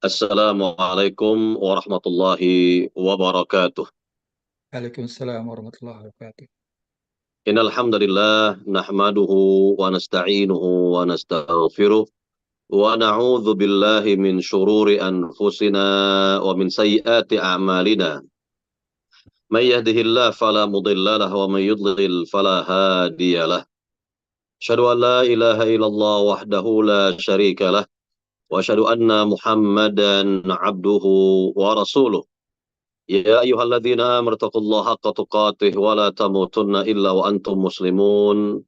Assalamualaikum warahmatullahi wabarakatuh. Waalaikumsalam warahmatullahi wabarakatuh. Innal hamdalillah nahmaduhu wa nasta'inuhu wa nastaghfiruh wa na'udzu billahi min shururi anfusina wa min sayyiati a'malina. May yahdihillahu fala mudilla lahu wa may yudlil fala hadiyalah. Asyhadu an la ilaha illallah wahdahu la syarika lah wa asyhadu anna Muhammadan 'abduhu wa rasuluh. يا أيها الذين آمنوا اتقوا الله حق تقاته ولا تموتن إلا وأنتم مسلمون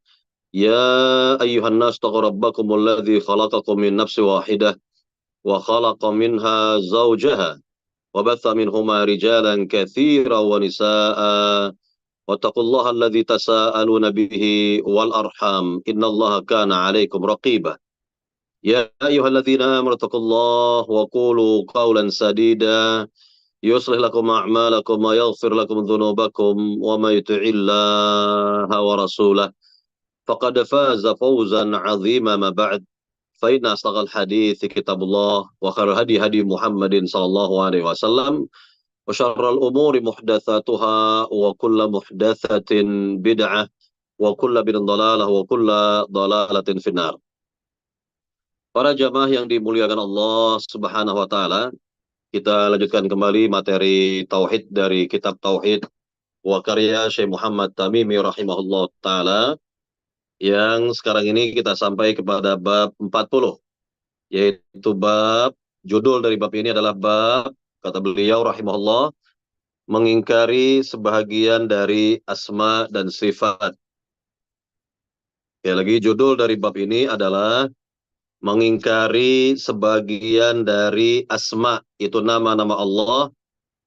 يا أيها الناس اتقوا ربكم الذي خلقكم من نفس واحدة وخلق منها زوجها وبث منهما رجالا كثيرا ونساء واتقوا الله الذي تساءلون به والأرحام إن الله كان عليكم رقيبا يا أيها الذين آمنوا اتقوا الله وقولوا قولا سديدا يصلح لكم أعمالكم ويغفر لكم ذنوبكم ومن يطع الله ورسوله فقد فاز فوزا عظيما ما بعد فإن أصدق الحديث كتاب الله وخير الهدي هدي محمد صلى الله عليه وسلم وشر الأمور محدثاتها وكل محدثة بدعة وكل بدعة ضلالة وكل ضلالة في النار. Para jamaah yang dimuliakan Allah Subhanahu wa taala, kita lanjutkan kembali materi tauhid dari kitab Tauhid wa karya Syekh Muhammad Tamimi rahimahullah taala, yang sekarang ini kita sampai kepada bab 40, yaitu judul dari bab ini adalah bab, kata beliau rahimahullah, mengingkari sebahagian dari asma dan sifat. Ya, lagi judul dari bab ini adalah mengingkari sebagian dari asma, itu nama-nama Allah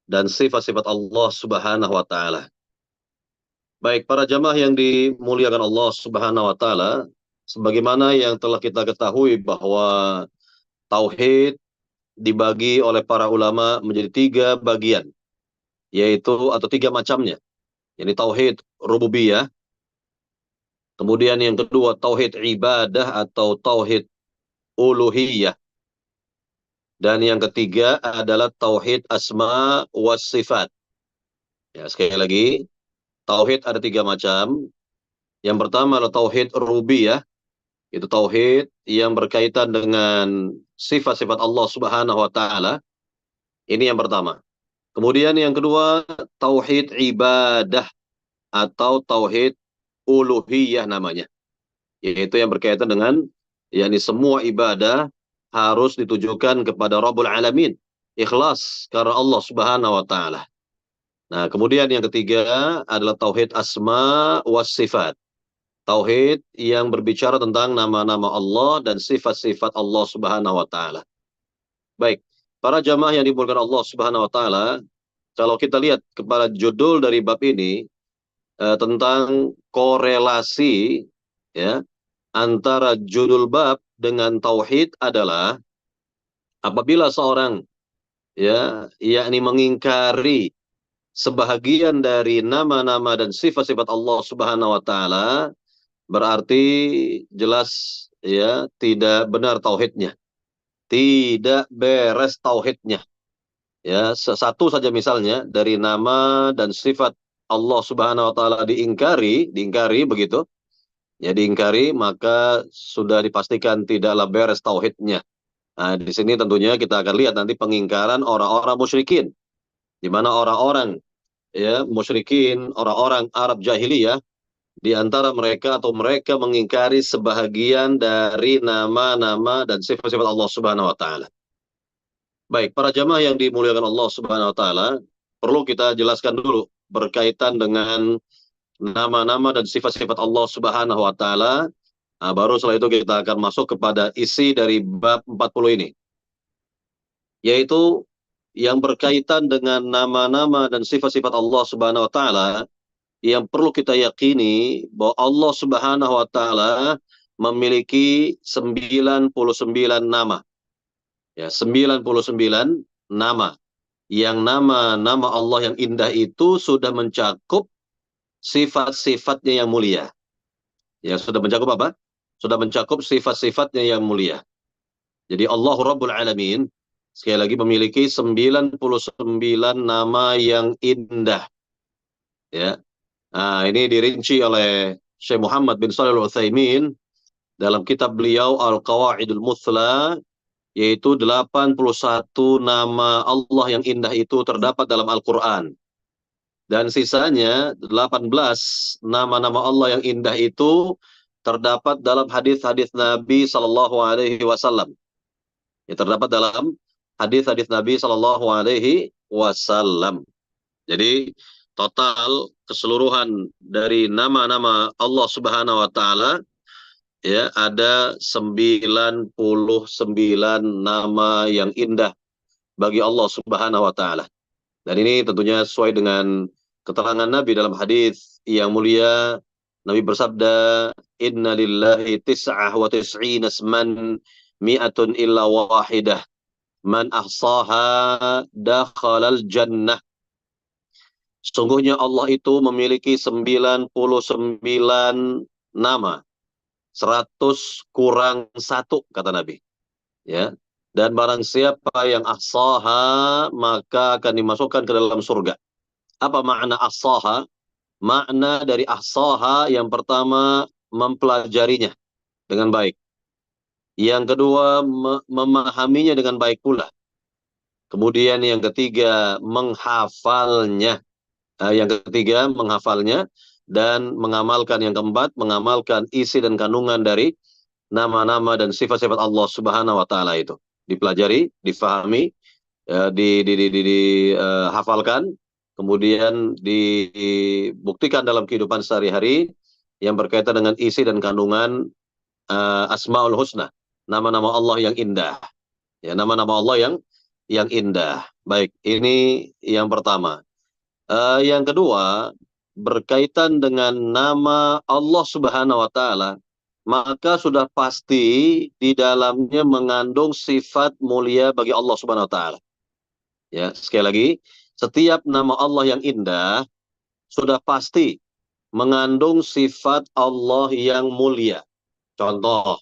dan sifat-sifat Allah Subhanahu wa taala. Baik, para jamaah yang dimuliakan Allah Subhanahu wa taala, sebagaimana yang telah kita ketahui bahwa tauhid dibagi oleh para ulama menjadi tiga bagian, yaitu atau tiga macamnya. Jadi tauhid rububiyah, kemudian yang kedua tauhid ibadah atau tauhid uluhiyah, dan yang ketiga adalah tauhid asma was sifat. Ya, sekali lagi, tauhid ada tiga macam. Yang pertama adalah tauhid rububiyah, itu tauhid yang berkaitan dengan sifat-sifat Allah Subhanahu wa taala. Ini yang pertama. Kemudian yang kedua, tauhid ibadah atau tauhid uluhiyah namanya. Yaitu yang berkaitan dengan yakni semua ibadah harus ditujukan kepada Rabbul Alamin. Ikhlas karena Allah Subhanahu wa taala. Nah, kemudian yang ketiga adalah tauhid asma was sifat. Tauhid yang berbicara tentang nama-nama Allah dan sifat-sifat Allah Subhanahu wa taala. Baik, para jamaah yang dimuliakan Allah Subhanahu wa taala, kalau kita lihat kepada judul dari bab ini, tentang korelasi, ya, antara judul bab dengan tauhid adalah apabila seorang, ya, yakni mengingkari sebahagian dari nama-nama dan sifat-sifat Allah Subhanahu wa taala, berarti jelas, ya, tidak benar tauhidnya. Tidak beres tauhidnya. Ya, satu saja misalnya dari nama dan sifat Allah Subhanahu wa taala diingkari begitu. Ya, diingkari, maka sudah dipastikan tidaklah beres tauhidnya. Nah, di sini tentunya kita akan lihat nanti pengingkaran orang-orang musyrikin, di mana orang-orang, ya, musyrikin, orang-orang Arab jahiliyah, di antara mereka atau mereka mengingkari sebahagian dari nama-nama dan sifat-sifat Allah Subhanahu wa taala. Baik, para jamaah yang dimuliakan Allah Subhanahu wa taala, perlu kita jelaskan dulu berkaitan dengan nama-nama dan sifat-sifat Allah Subhanahu wa taala. Nah, baru setelah itu kita akan masuk kepada isi dari bab 40 ini, yaitu yang berkaitan dengan nama-nama dan sifat-sifat Allah Subhanahu wa taala. Yang perlu kita yakini bahwa Allah Subhanahu wa taala memiliki 99 nama. Ya, 99 nama. Yang nama-nama Allah yang indah itu sudah mencakup sifat-sifatnya yang mulia. Ya, sudah mencakup apa? Sudah mencakup sifat-sifatnya yang mulia. Jadi Allah Rabbul Alamin Sekali lagi memiliki 99 nama yang indah. Ya. Nah, ini dirinci oleh Syekh Muhammad bin Shalih Al-Utsaimin dalam kitab beliau Al-Qawaidul Muthla, yaitu 81 nama Allah yang indah itu terdapat dalam Al-Quran. Dan sisanya 18 nama-nama Allah yang indah itu terdapat dalam hadis-hadis Nabi Sallallahu Alaihi Wasallam. Ya, terdapat dalam hadis-hadis Nabi Sallallahu Alaihi Wasallam. Jadi total keseluruhan dari nama-nama Allah Subhanahu Wa Taala ya ada 99 nama yang indah bagi Allah Subhanahu Wa Taala. Dan ini tentunya sesuai dengan keterangan Nabi dalam hadis yang mulia. Nabi bersabda, "Inna lillahi tis'ah wa tis'ina asman mi'atun illa wahidah. Man ahsaha dakhalal jannah." Sesungguhnya Allah itu memiliki 99 nama. 100 kurang 1, kata Nabi. Ya. Dan barang siapa yang ahsaha, maka akan dimasukkan ke dalam surga. Apa makna ahsaha? Makna dari ahsaha yang pertama, mempelajarinya dengan baik. Yang kedua, memahaminya dengan baik pula. Kemudian yang ketiga, menghafalnya. Yang ketiga, menghafalnya. Dan mengamalkan, yang keempat, mengamalkan isi dan kandungan dari nama-nama dan sifat-sifat Allah Subhanahu Wa Taala itu. Dipelajari, difahami, dihafalkan, kemudian dibuktikan dalam kehidupan sehari-hari yang berkaitan dengan isi dan kandungan Asmaul Husna, nama-nama Allah yang indah. Ya, nama-nama Allah yang indah. Baik, ini yang pertama. Yang kedua, berkaitan dengan nama Allah Subhanahu Wa Taala, maka sudah pasti di dalamnya mengandung sifat mulia bagi Allah Subhanahu Wa Taala. Ya, sekali lagi, setiap nama Allah yang indah sudah pasti mengandung sifat Allah yang mulia. Contoh,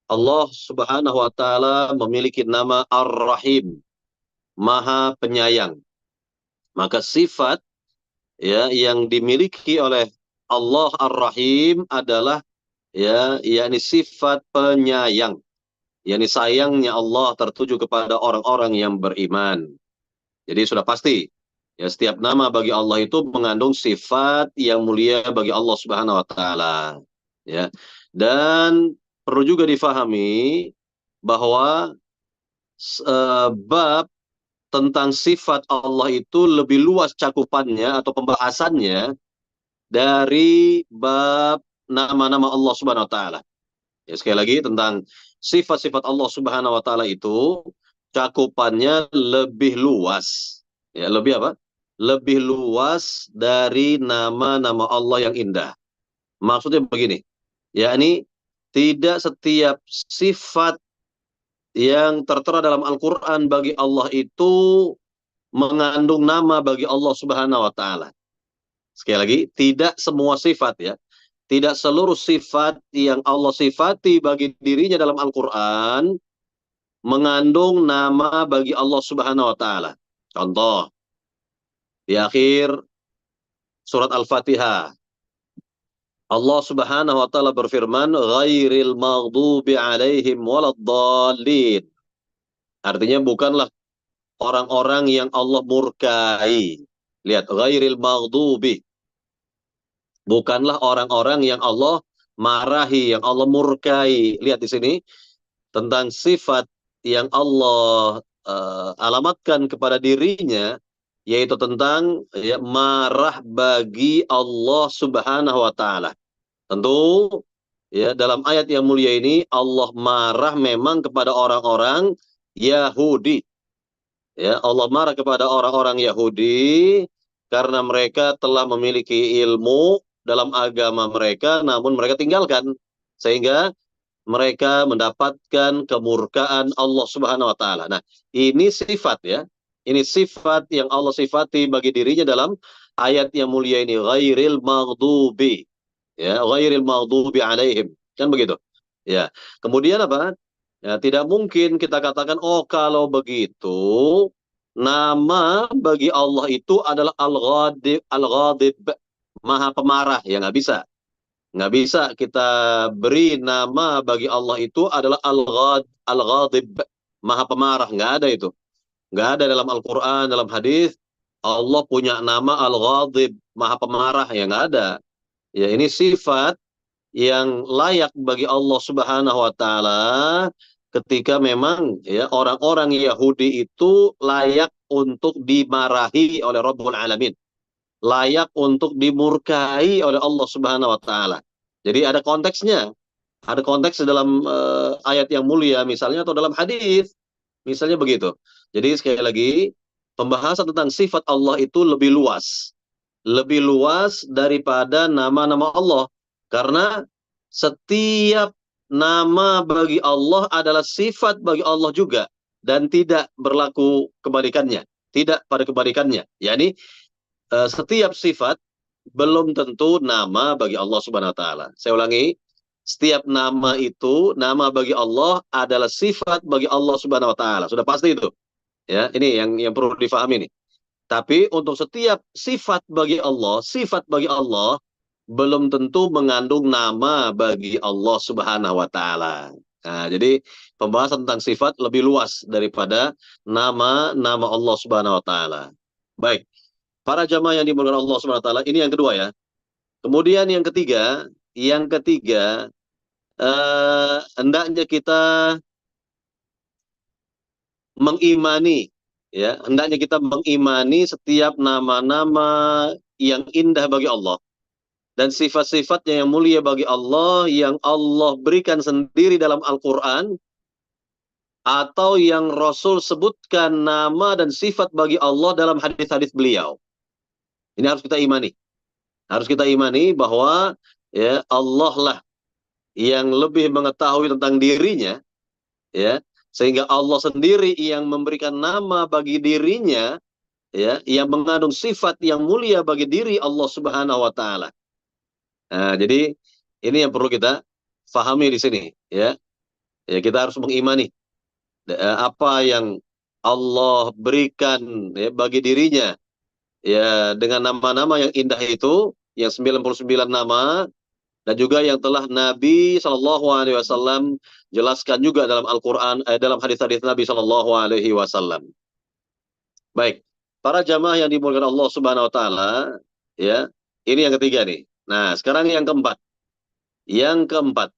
Allah Subhanahu Wa Taala memiliki nama Ar-Rahim, Maha Penyayang. Maka sifat ya yang dimiliki oleh Allah Ar-Rahim adalah ya yakni sifat penyayang, yakni sayangnya Allah tertuju kepada orang-orang yang beriman. Jadi sudah pasti ya setiap nama bagi Allah itu mengandung sifat yang mulia bagi Allah Subhanahu Wa Taala. Ya, dan perlu juga difahami bahwa bab tentang sifat Allah itu lebih luas cakupannya atau pembahasannya dari bab nama-nama Allah Subhanahu Wa Taala. Ya, sekali lagi tentang sifat-sifat Allah Subhanahu Wa Taala itu cakupannya lebih luas. Ya, lebih apa? Lebih luas dari nama-nama Allah yang indah. Maksudnya begini, yakni tidak setiap sifat yang tertera dalam Al-Quran bagi Allah itu mengandung nama bagi Allah Subhanahu Wa Taala. Sekali lagi, tidak semua sifat ya. Tidak seluruh sifat yang Allah sifati bagi dirinya dalam Al-Quran mengandung nama bagi Allah Subhanahu Wa Taala. Contoh, di akhir surat Al-Fatihah, Allah Subhanahu Wa Taala berfirman, "Ghairil maghdubi alaihim waladdallin." Artinya bukanlah orang-orang yang Allah murkai. Lihat, ghairil maghdubi. Bukanlah orang-orang yang Allah marahi, yang Allah murkai. Lihat di sini tentang sifat yang Allah alamatkan kepada dirinya, yaitu tentang ya, marah bagi Allah Subhanahu Wa Taala. Tentu ya dalam ayat yang mulia ini Allah marah memang kepada orang-orang Yahudi. Ya, Allah marah kepada orang-orang Yahudi karena mereka telah memiliki ilmu dalam agama mereka, namun mereka tinggalkan, sehingga mereka mendapatkan kemurkaan Allah Subhanahu Wa Taala. Nah, ini sifat ya, ini sifat yang Allah sifati bagi dirinya dalam ayat yang mulia ini, ghairil maghdubi, ya, ghairil maghdubi alaihim, kan begitu. Ya, kemudian apa? Ya, tidak mungkin kita katakan, oh kalau begitu, nama bagi Allah itu adalah Al-Ghadib, Al-Ghadib, Maha Pemarah. Ya nggak bisa. Nggak bisa kita beri nama bagi Allah itu adalah Al-Ghadib, Maha Pemarah. Nggak ada itu. Nggak ada dalam Al-Quran, dalam hadis. Allah punya nama Al-Ghadib, Maha Pemarah. Ya nggak ada. Ya ini sifat yang layak bagi Allah Subhanahu wa taala ketika memang ya orang-orang Yahudi itu layak untuk dimarahi oleh Rabbul Alamin, layak untuk dimurkai oleh Allah Subhanahu wa taala. Jadi ada konteksnya, ada konteks dalam ayat yang mulia misalnya atau dalam hadis, misalnya begitu. Jadi sekali lagi pembahasan tentang sifat Allah itu lebih luas daripada nama-nama Allah. Karena setiap nama bagi Allah adalah sifat bagi Allah juga. Dan tidak berlaku kebalikannya. Tidak pada kebalikannya. Yani setiap sifat belum tentu nama bagi Allah Subhanahu wa taala. Saya ulangi, setiap nama itu nama bagi Allah adalah sifat bagi Allah Subhanahu wa taala. Sudah pasti itu. Ya, ini yang perlu difahami nih. Tapi untuk setiap sifat bagi Allah belum tentu mengandung nama bagi Allah Subhanahu wa taala. Nah, jadi pembahasan tentang sifat lebih luas daripada nama-nama Allah Subhanahu wa taala. Baik, para jamaah yang dimuliakan Allah Subhanahu wa taala, ini yang kedua ya. Kemudian yang ketiga hendaknya kita mengimani ya, hendaknya kita mengimani setiap nama-nama yang indah bagi Allah dan sifat-sifatnya yang mulia bagi Allah yang Allah berikan sendiri dalam Al-Qur'an atau yang Rasul sebutkan nama dan sifat bagi Allah dalam hadis-hadis beliau. Ini harus kita imani. Harus kita imani bahwa ya Allah lah yang lebih mengetahui tentang dirinya ya, sehingga Allah sendiri yang memberikan nama bagi dirinya ya, yang mengandung sifat yang mulia bagi diri Allah Subhanahu wa taala. Nah, jadi ini yang perlu kita fahami di sini ya. Ya kita harus mengimani apa yang Allah berikan ya, bagi dirinya ya dengan nama-nama yang indah itu, yang 99 nama dan juga yang telah Nabi Shallallahu alaihi wasallam jelaskan juga dalam Al-Qur'an dalam hadis-hadis Nabi Shallallahu alaihi wasallam. Baik, para jamaah yang dimuliakan Allah Subhanahu wa taala, ya. Ini yang ketiga nih. Nah, sekarang yang keempat. Yang keempat,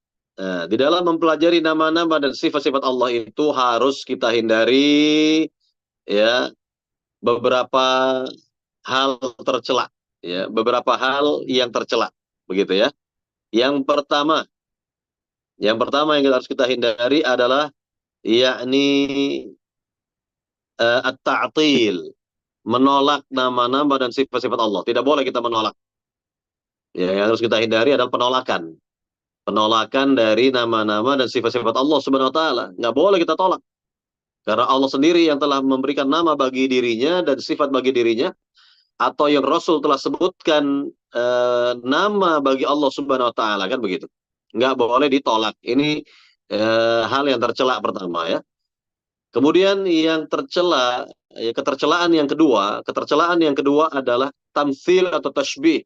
di dalam mempelajari nama-nama dan sifat-sifat Allah itu harus kita hindari ya beberapa hal tercela, ya, beberapa hal yang tercela, begitu ya. Yang pertama, yang harus kita hindari adalah yakni at-ta'til, menolak nama-nama dan sifat-sifat Allah. Tidak boleh kita menolak. Ya, yang harus kita hindari adalah penolakan. Penolakan dari nama-nama dan sifat-sifat Allah Subhanahu wa taala. Nggak boleh kita tolak. Karena Allah sendiri yang telah memberikan nama bagi dirinya dan sifat bagi dirinya, atau yang Rasul telah sebutkan nama bagi Allah Subhanahu wa taala, kan begitu. Nggak boleh ditolak. Ini hal yang tercela pertama ya. Kemudian yang tercela, ya, ketercelaan yang kedua adalah tamtsil atau tasbih,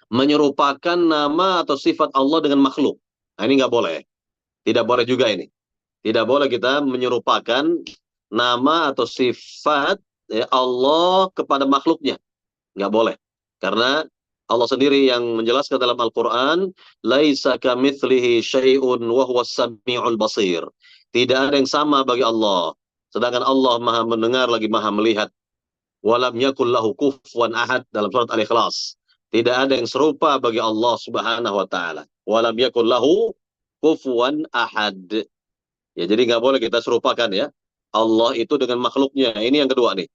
menyerupakan nama atau sifat Allah dengan makhluk. Nah, ini nggak boleh. Tidak boleh juga ini. Tidak boleh kita menyerupakan nama atau sifat ya, Allah kepada makhluknya. Nggak boleh. Karena Allah sendiri yang menjelaskan dalam Al-Quran, laisa kamitslihi syai'un wa huwas sami'ul basir. Tidak ada yang sama bagi Allah. Sedangkan Allah maha mendengar lagi maha melihat. Walam yakul lahu kufuwan ahad dalam surat Al-Ikhlas. Tidak ada yang serupa bagi Allah Subhanahu wa taala. Walam yakul lahu kufuwan ahad. Ya, jadi nggak boleh kita serupakan ya Allah itu dengan makhluknya. Ini yang kedua nih.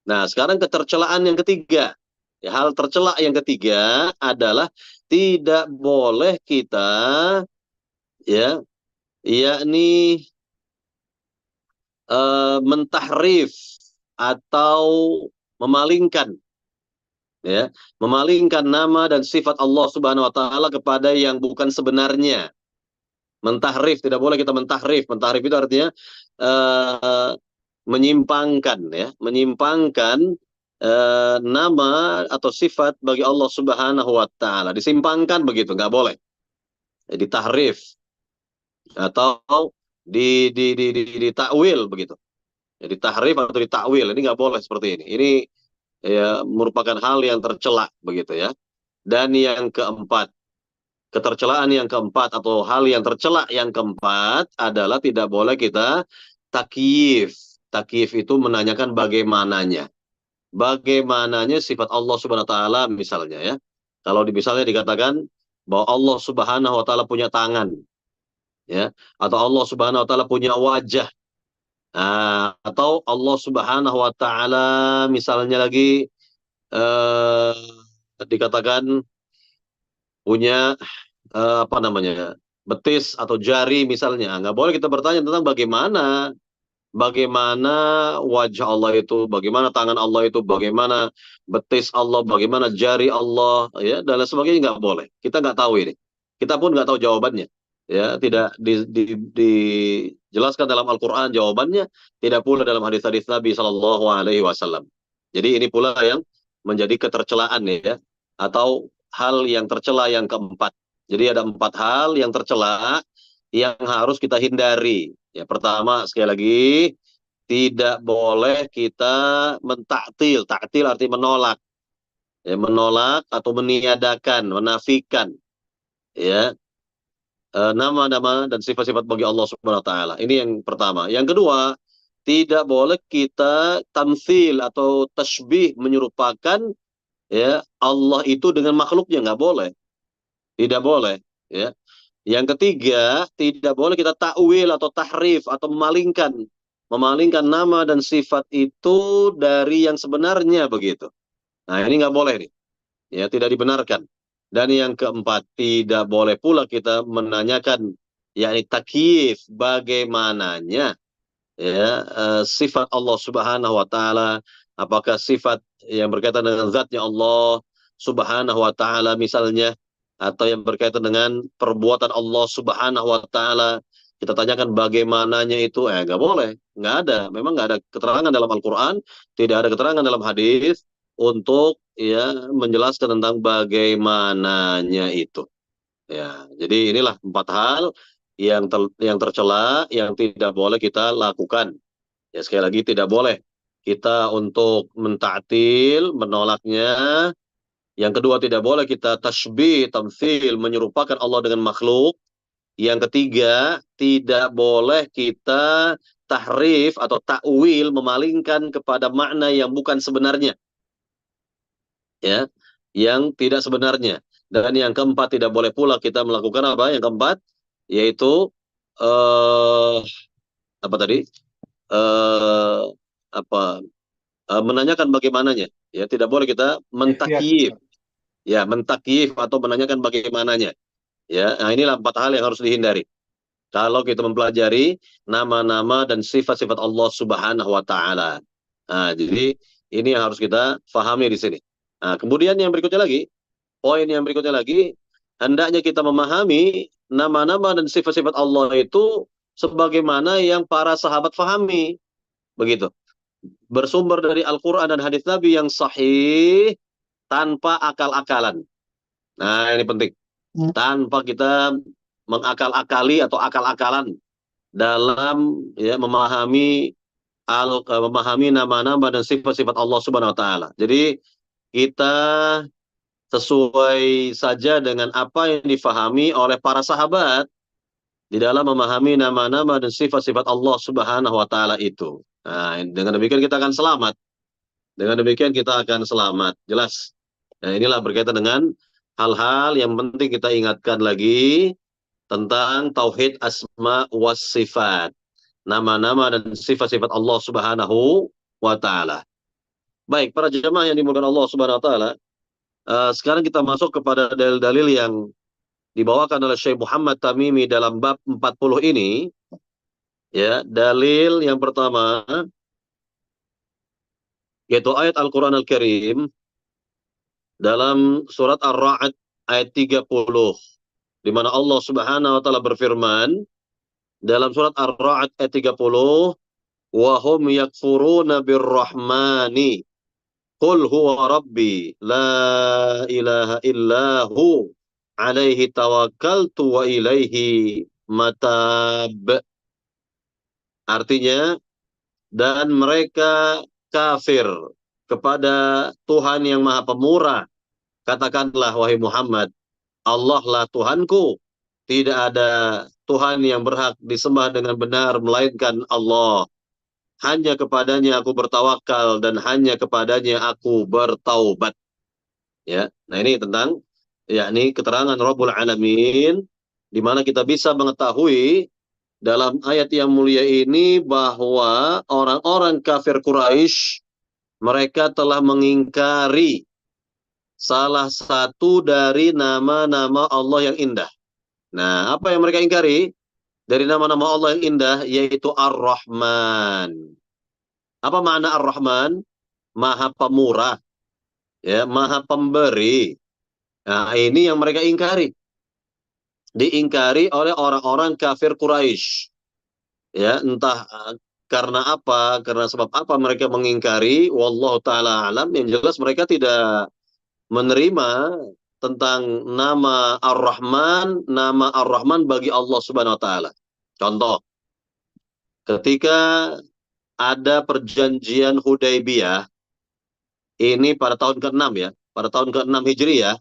Nah, sekarang ketercelaan yang ketiga. Ya, hal tercela yang ketiga adalah tidak boleh kita ya yakni mentahrif atau memalingkan ya, memalingkan nama dan sifat Allah Subhanahu wa taala kepada yang bukan sebenarnya. Mentahrif, tidak boleh kita mentahrif. Mentahrif itu artinya uh, menyimpangkan, ya, menyimpangkan nama atau sifat bagi Allah Subhanahu wa taala. Disimpangkan begitu, nggak boleh. Jadi tahrif atau ditakwil begitu. Jadi tahrif atau ditakwil ini nggak boleh seperti ini. Ini ya merupakan hal yang tercela begitu ya. Dan yang keempat, ketercelaan yang keempat atau hal yang tercela yang keempat adalah tidak boleh kita takyif. Takyif itu menanyakan bagaimananya. Bagaimananya sifat Allah Subhanahu wa taala misalnya ya. Kalau misalnya dikatakan bahwa Allah Subhanahu wa taala punya tangan ya, atau Allah Subhanahu wa taala punya wajah. Atau Allah Subhanahu wa taala misalnya lagi eh, dikatakan punya apa namanya, betis atau jari misalnya. Nggak boleh kita bertanya tentang bagaimana wajah Allah itu, bagaimana tangan Allah itu, bagaimana betis Allah, bagaimana jari Allah, ya, dan lain sebagainya nggak boleh. Kita nggak tahu ini. Kita pun nggak tahu jawabannya. Ya, tidak dijelaskan dalam Al-Quran jawabannya, tidak pula dalam hadis-hadis Nabi Shallallahu Alaihi Wasallam. Jadi ini pula yang menjadi ketercelaan ya, atau hal yang tercela yang keempat. Jadi ada empat hal yang tercela yang harus kita hindari. Ya, pertama sekali lagi tidak boleh kita mentaktil. Taktil arti menolak. Ya, menolak atau meniadakan, menafikan ya nama-nama dan sifat-sifat bagi Allah Subhanahu wa taala. Ini yang pertama. Yang kedua, tidak boleh kita tamsil atau tasbih menyerupakan ya Allah itu dengan makhluknya, nggak boleh. Tidak boleh ya. Yang ketiga, tidak boleh kita takwil atau tahrif atau memalingkan nama dan sifat itu dari yang sebenarnya begitu. Nah, ini nggak boleh nih. Ya, tidak dibenarkan. Dan yang keempat, tidak boleh pula kita menanyakan yakni takyif bagaimananya ya sifat Allah Subhanahu wa taala, apakah sifat yang berkaitan dengan zatnya Allah Subhanahu wa taala misalnya, atau yang berkaitan dengan perbuatan Allah Subhanahu wa taala, kita tanyakan bagaimananya itu, nggak boleh, nggak ada, memang nggak ada keterangan dalam Al-Quran, tidak ada keterangan dalam hadis untuk ya menjelaskan tentang bagaimananya itu. Ya, jadi inilah empat hal yang tercela yang tidak boleh kita lakukan. Ya, sekali lagi tidak boleh kita untuk mentaktil, menolaknya. Yang kedua, tidak boleh kita tasbih, tamtsil, menyerupakan Allah dengan makhluk. Yang ketiga, tidak boleh kita tahrif atau takwil, memalingkan kepada makna yang bukan sebenarnya. Ya, yang tidak sebenarnya. Dan yang keempat, tidak boleh pula kita melakukan apa? Yang keempat, yaitu eh apa tadi? Eh apa? Menanyakan bagaimananya. Ya, tidak boleh kita Kaifiat. mentakyif. Ya, mentakyif atau menanyakan bagaimananya. Ya, nah inilah empat hal yang harus dihindari. Kalau kita mempelajari nama-nama dan sifat-sifat Allah Subhanahu wa taala. Nah, jadi ini yang harus kita fahami di sini. Nah, kemudian yang berikutnya lagi, poin yang berikutnya lagi, hendaknya kita memahami nama-nama dan sifat-sifat Allah itu sebagaimana yang para sahabat fahami. Begitu. Bersumber dari Al-Quran dan hadis Nabi yang sahih tanpa akal-akalan. Nah, ini penting. Tanpa kita mengakal-akali atau akal-akalan dalam ya memahami nama-nama dan sifat-sifat Allah Subhanahu wa taala. Jadi kita sesuai saja dengan apa yang difahami oleh para sahabat di dalam memahami nama-nama dan sifat-sifat Allah Subhanahu wa taala itu. Nah, dengan demikian kita akan selamat. Dengan demikian kita akan selamat. Jelas. Nah, inilah berkaitan dengan hal-hal yang penting kita ingatkan lagi tentang tauhid asma was sifat. Nama-nama dan sifat-sifat Allah Subhanahu wa taala. Baik, para jemaah yang dimuliakan Allah Subhanahu wa taala, sekarang kita masuk kepada dalil-dalil yang dibawakan oleh Syekh Muhammad Tamimi dalam bab 40 ini. Ya, dalil yang pertama yaitu ayat Al-Qur'an Al-Karim dalam surat Ar-Ra'd ayat 30. di mana Allah Subhanahu wa taala berfirman dalam surat Ar-Ra'd ayat 30, wa hum yakfuruna birrahmani qul huwa rabbi la ilaha illahu alaihi tawakkaltu wa ilaihi matab. Artinya, dan mereka kafir kepada Tuhan yang Maha Pemurah. Katakanlah wahai Muhammad, Allah lah Tuhanku, tidak ada Tuhan yang berhak disembah dengan benar melainkan Allah. Hanya kepadanya aku bertawakal dan hanya kepadanya aku bertaubat. Ya, nah ini tentang yakni keterangan Rabbul Alamin, di mana kita bisa mengetahui dalam ayat yang mulia ini bahwa orang-orang kafir Quraisy mereka telah mengingkari salah satu dari nama-nama Allah yang indah. Nah, apa yang mereka ingkari dari nama-nama Allah yang indah, yaitu Ar-Rahman. Apa makna Ar-Rahman? Maha Pemurah, ya, Maha Pemberi. Nah, ini yang mereka ingkari. Diingkari oleh orang-orang kafir Quraisy. Ya, entah karena apa, karena sebab apa mereka mengingkari, wallahu taala alam, yang jelas mereka tidak menerima tentang nama Ar-Rahman bagi Allah Subhanahu wa taala. Contoh, ketika ada perjanjian Hudaybiyah, ini pada tahun ke-6 ya, pada tahun ke-6 Hijriah,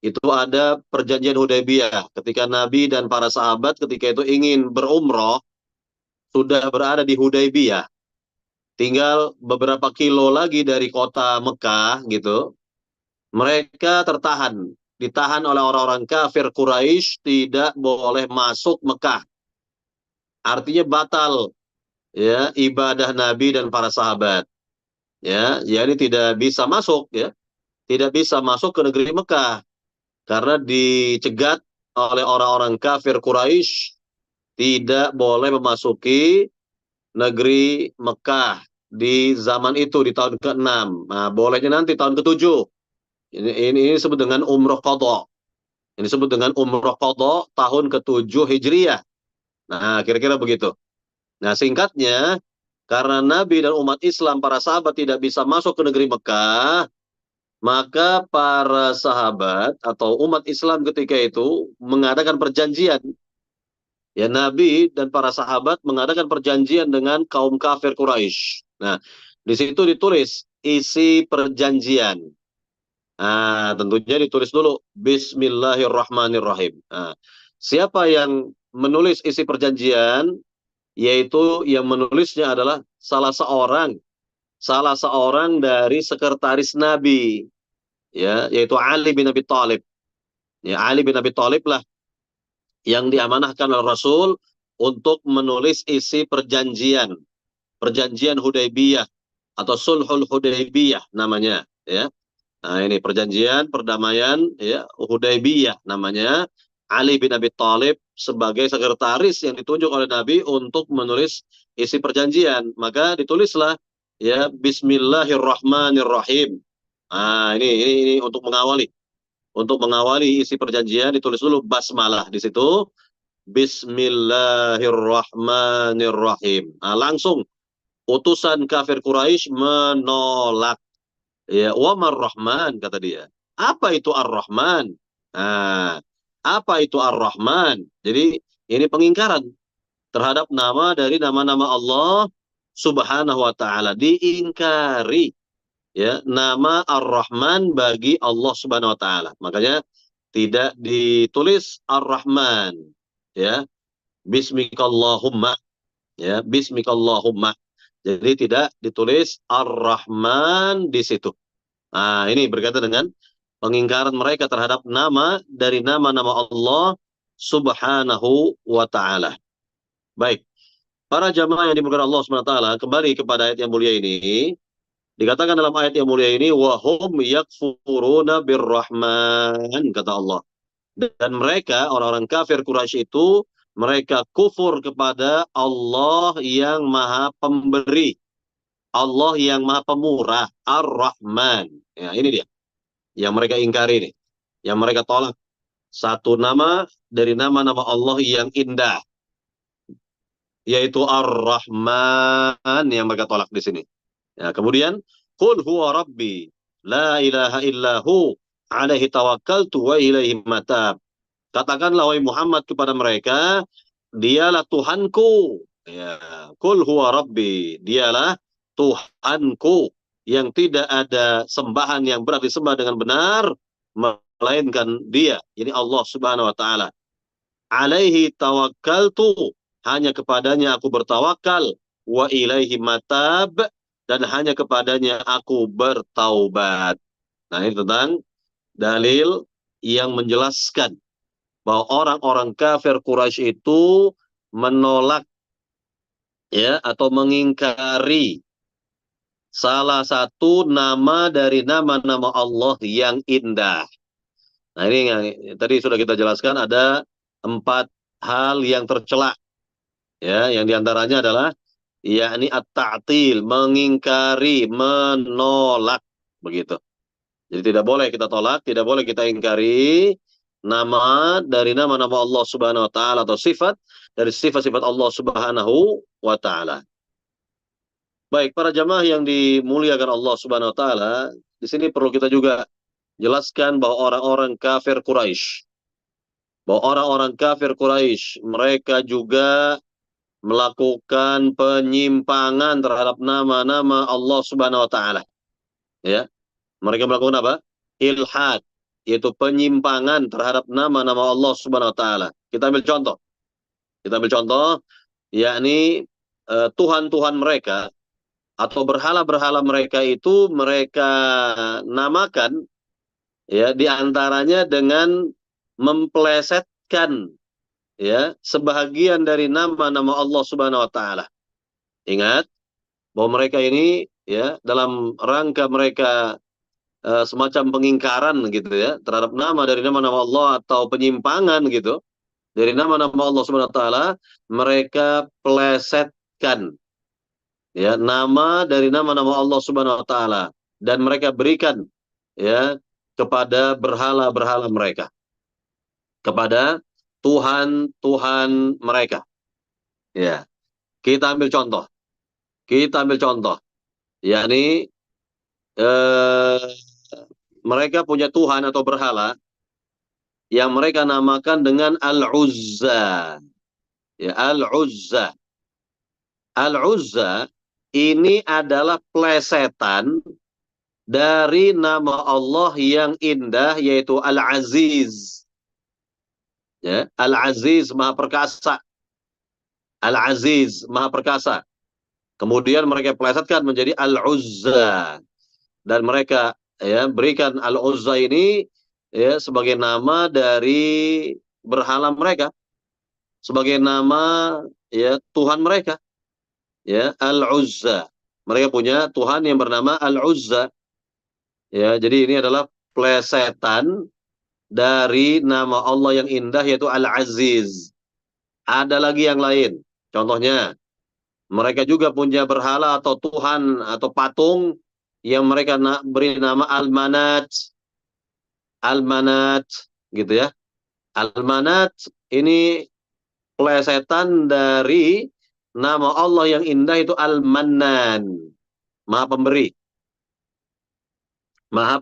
itu ada perjanjian Hudaybiyah ketika Nabi dan para sahabat ketika itu ingin berumroh, sudah berada di Hudaybiyah, tinggal beberapa kilo lagi dari kota Mekah gitu. Mereka ditahan oleh orang-orang kafir Quraisy, tidak boleh masuk Mekah. Artinya batal ya ibadah Nabi dan para sahabat. Ya, jadi tidak bisa masuk ya, tidak bisa masuk ke negeri Mekah karena dicegat oleh orang-orang kafir Quraisy, tidak boleh memasuki negeri Mekah di zaman itu di tahun ke-6. Nah, bolehnya nanti tahun ke-7. Ini disebut dengan umroh qadha. Ini disebut dengan umroh qadha tahun ke-7 Hijriah. Nah, kira-kira begitu. Nah, singkatnya, karena Nabi dan umat Islam, para sahabat tidak bisa masuk ke negeri Mekah, maka para sahabat atau umat Islam ketika itu mengadakan perjanjian. Ya, Nabi dan para sahabat mengadakan perjanjian dengan kaum kafir Quraisy. Nah, di situ ditulis isi perjanjian. Nah, tentunya ditulis dulu Bismillahirrahmanirrahim. Nah, siapa yang menulis isi perjanjian, yaitu yang menulisnya adalah salah seorang dari sekretaris Nabi, ya, yaitu Ali bin Abi Thalib. Ya, Ali bin Abi Thalib lah yang diamanahkan oleh Rasul untuk menulis isi perjanjian, perjanjian Hudaybiyah atau Sulhul Hudaybiyah namanya, ya. Nah, ini perjanjian perdamaian ya Hudaybiyah namanya. Ali bin Abi Thalib sebagai sekretaris yang ditunjuk oleh Nabi untuk menulis isi perjanjian. Maka ditulislah ya Bismillahirrahmanirrahim. Nah, ini untuk mengawali. Untuk mengawali isi perjanjian ditulis dulu basmalah di situ. Bismillahirrahmanirrahim. Nah, langsung utusan kafir Quraisy menolak. Ya, Wamar Rahman kata dia. Apa itu Ar-Rahman? Nah, apa itu Ar-Rahman? Jadi ini pengingkaran terhadap nama dari nama-nama Allah Subhanahu wa taala, diingkari ya nama Ar-Rahman bagi Allah Subhanahu wa taala. Makanya tidak ditulis Ar-Rahman ya. Bismikallahumma ya, Bismikallahumma. Jadi tidak ditulis Ar-Rahman di situ. Nah, ini berkaitan dengan pengingkaran mereka terhadap nama dari nama-nama Allah Subhanahu wa taala. Baik. Para jamaah yang dimuliakan Allah Subhanahu wa taala, kembali kepada ayat yang mulia ini. Dikatakan dalam ayat yang mulia ini, wa hum yakfuruna birrahman, kata Allah. Dan mereka, orang-orang kafir Quraisy itu, mereka kufur kepada Allah yang Maha Pemberi, Allah yang Maha Pemurah, Ar-Rahman. Ya, ini dia yang mereka ingkari nih, yang mereka tolak. Satu nama dari nama-nama Allah yang indah, yaitu Ar-Rahman yang mereka tolak di sini. Ya, kemudian Qul huwa rabbi la ilaha illahu alaihi tawakkaltu wa ilaihi matab. Katakanlah wahai Muhammad kepada mereka, dialah Tuhanku. Ya, Qul huwa rabbi, dialah Tuhanku yang tidak ada sembahan yang berat disembah dengan benar melainkan Dia, ini Allah Subhanahu wa taala. Alaihi tawakkaltu, hanya kepadanya aku bertawakal, wa ilaihi matab, dan hanya kepadanya aku bertaubat. Nah, ini tentang dalil yang menjelaskan bahwa orang-orang kafir Quraisy itu menolak, ya, atau mengingkari salah satu nama dari nama-nama Allah yang indah. Nah, ini yang tadi sudah kita jelaskan, ada 4 hal yang tercela, ya, yang diantaranya adalah yakni at-ta'til, mengingkari, menolak, begitu. Jadi tidak boleh kita tolak, tidak boleh kita ingkari nama dari nama-nama Allah Subhanahu wa taala atau sifat dari sifat-sifat Allah Subhanahu wa taala. Baik, para jamaah yang dimuliakan Allah Subhanahu wa taala, di sini perlu kita juga jelaskan bahwa orang-orang kafir Quraisy, mereka juga melakukan penyimpangan terhadap nama-nama Allah Subhanahu wa taala. Ya, mereka melakukan apa? Ilhad, yaitu penyimpangan terhadap nama-nama Allah Subhanahu wa taala. Kita ambil contoh. Yakni tuhan-tuhan mereka atau berhala-berhala mereka itu mereka namakan, ya, diantaranya dengan memplesetkan, ya, sebahagian dari nama-nama Allah Subhanahu wa taala. Ingat bahwa mereka ini, ya, dalam rangka mereka semacam pengingkaran gitu, ya, terhadap nama dari nama-nama Allah atau penyimpangan gitu dari nama-nama Allah Subhanahu wa taala, mereka plesetkan, ya, nama dari nama-nama Allah Subhanahu wa taala dan mereka berikan, ya, kepada berhala-berhala mereka, kepada tuhan-tuhan mereka. Ya, kita ambil contoh. Yakni eh, mereka punya tuhan atau berhala yang mereka namakan dengan Al-Uzza. Ya, Al-Uzza. Al-Uzza ini adalah plesetan dari nama Allah yang indah, yaitu Al-Aziz. Ya, Al-Aziz Maha Perkasa. Al-Aziz Maha Perkasa. Kemudian mereka plesetkan menjadi Al-Uzza. Dan mereka, ya, berikan Al-Uzza ini, ya, sebagai nama dari berhala mereka, sebagai nama, ya, Tuhan mereka, ya, Al-Uzza. Mereka punya Tuhan yang bernama Al-Uzza. Ya, jadi ini adalah plesetan dari nama Allah yang indah, yaitu Al-Aziz. Ada lagi yang lain. Contohnya, mereka juga punya berhala atau Tuhan atau patung yang mereka beri nama Al-Manat. Al-Manat, gitu ya. Al-Manat ini plesetan dari nama Allah yang indah, itu Al-Mannan, Maha Pemberi. Maha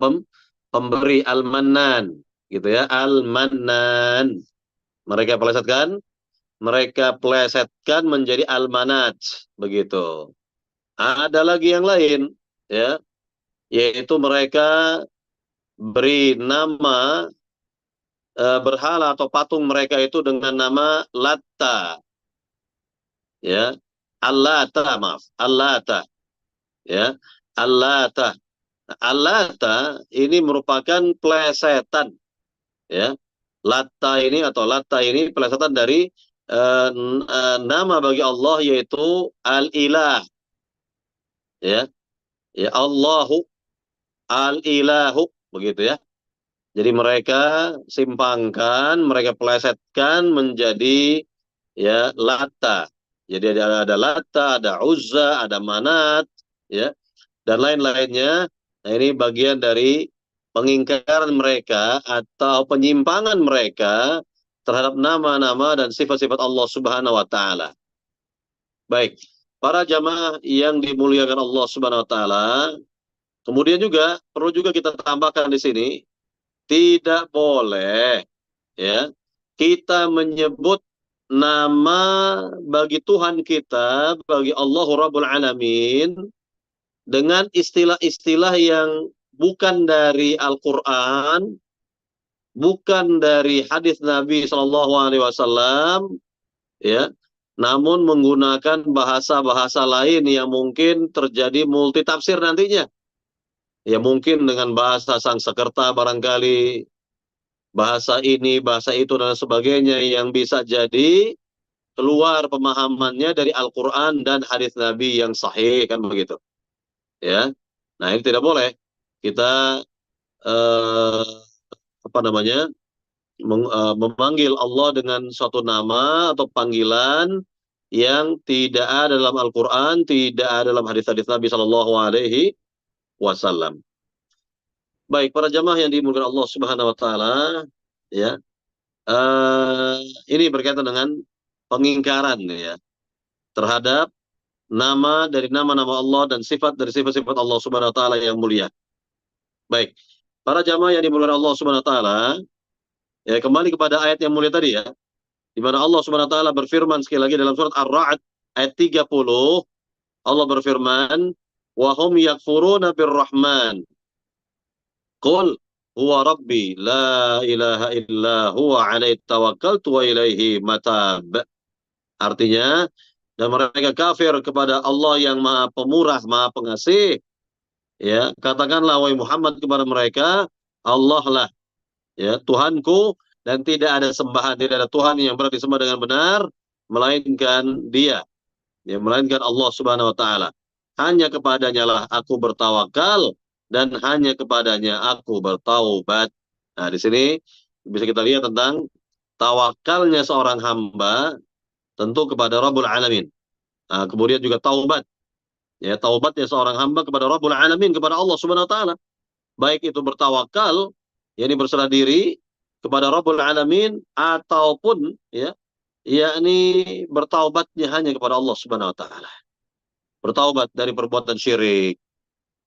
Pemberi, Al-Mannan, gitu ya, Al-Mannan. Mereka plesetkan menjadi Al-Manat, begitu. Ada lagi yang lain, ya, yaitu mereka beri nama berhala atau patung mereka itu dengan nama Latta, ya, Al-Lata, maaf, Al-Lata, ya, Al-Lata. Al-Lata ini merupakan plesetan, ya. Latta ini plesetan dari nama bagi Allah, yaitu Al-Ilah, ya. Ya, Allahu Al-Ilahu, begitu ya. Jadi mereka simpangkan, mereka plesetkan menjadi, ya, Latta. Jadi ada Latta, ada Uzza, ada Manat, ya, dan lain-lainnya. Nah, ini bagian dari pengingkaran mereka atau penyimpangan mereka terhadap nama-nama dan sifat-sifat Allah Subhanahu wa taala. Baik, para jamaah yang dimuliakan Allah Subhanahu wa taala, kemudian juga perlu juga kita tambahkan di sini, tidak boleh ya kita menyebut nama bagi Tuhan kita, bagi Allah Rabbul Alamin dengan istilah-istilah yang bukan dari Al-Qur'an, bukan dari hadis Nabi Shallallahu Alaihi Wasallam, ya, namun menggunakan bahasa-bahasa lain yang mungkin terjadi multitafsir nantinya. Ya mungkin dengan bahasa Sanskerta barangkali, bahasa ini, bahasa itu dan sebagainya yang bisa jadi keluar pemahamannya dari Al-Qur'an dan hadis Nabi yang sahih kan begitu. Ya. Nah, ini tidak boleh. Kita eh, apa namanya? Memanggil Allah dengan suatu nama atau panggilan yang tidak ada dalam Al-Quran, tidak ada dalam hadis-hadis Nabi Shallallahu Alaihi Wasallam. Baik, para jamaah yang dimuliakan Allah Subhanahu Wa Taala, ya, eh, ini berkaitan dengan pengingkaran ya terhadap nama dari nama-nama Allah dan sifat dari sifat-sifat Allah Subhanahu Wa Taala yang mulia. Baik, para jamaah yang dimuliakan Allah Subhanahu Wa Taala, ya kembali kepada ayat yang mulia tadi ya, di mana Allah Subhanahu wa taala berfirman sekali lagi dalam surat Ar-Ra'd ayat 30, Allah berfirman, "Wa hum yakfuruna birrahman. Qul huwa rabbi la ilaha illa huwa alaihi tawakkaltu wa ilaihi matab." Artinya, dan mereka kafir kepada Allah yang Maha Pemurah, Maha Pengasih, ya, katakanlah wahai Muhammad kepada mereka, Allah lah ya Tuhanku, dan tidak ada sembahan, tidak ada Tuhan yang berhak disembah dengan benar melainkan Dia, ya melainkan Allah Subhanahu wa taala. Hanya kepadanya lah aku bertawakal dan hanya kepadanya aku bertaubat. Nah, di sini bisa kita lihat tentang tawakalnya seorang hamba tentu kepada Rabbul Alamin. Nah, kemudian juga taubat. Ya, taubatnya seorang hamba kepada Rabbul Alamin, kepada Allah Subhanahu wa taala. Baik itu bertawakal, yakni berserah diri kepada Rabbul Alamin, ataupun ya yakni bertaubatnya hanya kepada Allah Subhanahu wa taala. Bertaubat dari perbuatan syirik,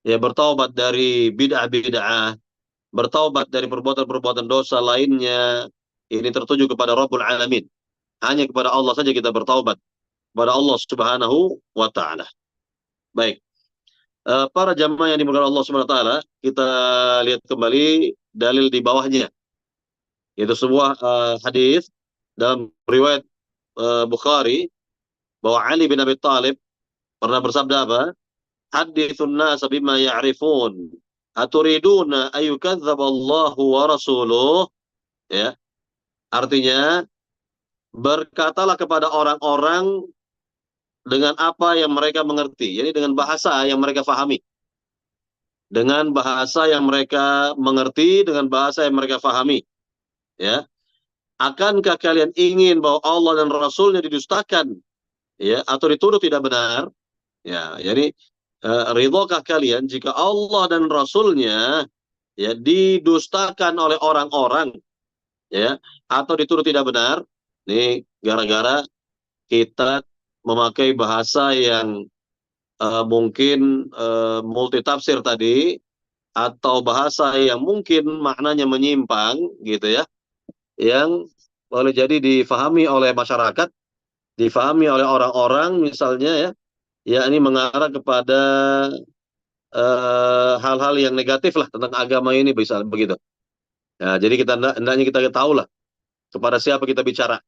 ya bertaubat dari bid'ah-bid'ah, bertaubat dari perbuatan-perbuatan dosa lainnya. Ini tertuju kepada Rabbul Alamin. Hanya kepada Allah saja kita bertaubat, kepada Allah Subhanahu wa taala. Baik. Para jamaah yang dimuliakan Allah Subhanahu wa taala, kita lihat kembali dalil di bawahnya. Itu sebuah hadis dalam riwayat Bukhari bahwa Ali bin Abi Thalib pernah bersabda apa? Haditsun nas bima ya'rifun. Aturiduna ayyukadzdzaballahu wa rasuluh. Ya. Artinya, berkatalah kepada orang-orang dengan apa yang mereka mengerti, jadi dengan bahasa yang mereka fahami. Dengan bahasa yang mereka mengerti, dengan bahasa yang mereka fahami. Ya. Akankah kalian ingin bahwa Allah dan Rasulnya didustakan, ya, atau dituduh tidak benar? Ya, jadi ridhokah kalian jika Allah dan Rasulnya ya didustakan oleh orang-orang, ya, atau dituduh tidak benar? Ini gara-gara kita memakai bahasa yang mungkin multitafsir tadi, atau bahasa yang mungkin maknanya menyimpang, gitu ya, yang boleh jadi difahami oleh masyarakat, difahami oleh orang-orang misalnya ya, ya ini mengarah kepada hal-hal yang negatif lah tentang agama ini, bisa begitu. Ya, jadi kita hendaknya kita tahu lah kepada siapa kita bicara.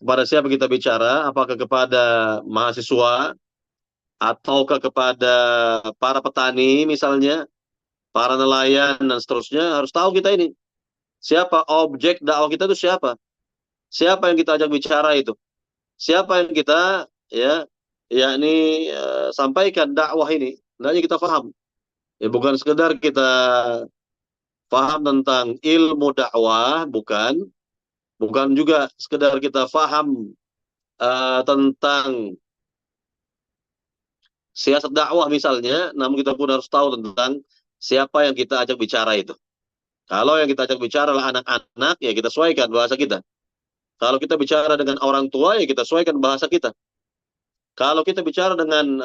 Kepada siapa kita bicara, apakah kepada mahasiswa, ataukah kepada para petani misalnya, para nelayan dan seterusnya. Harus tahu kita ini. Siapa objek dakwah kita itu siapa? Siapa yang kita ajak bicara itu? Siapa yang kita ya yakni sampaikan dakwah ini? Hendaknya kita paham. Ya, bukan sekedar kita paham tentang ilmu dakwah, bukan juga sekedar kita paham tentang siasat dakwah misalnya, namun kita pun harus tahu tentang siapa yang kita ajak bicara itu. Kalau yang kita ajak bicara adalah anak-anak, ya kita sesuaikan bahasa kita. Kalau kita bicara dengan orang tua, ya kita sesuaikan bahasa kita. Kalau kita bicara dengan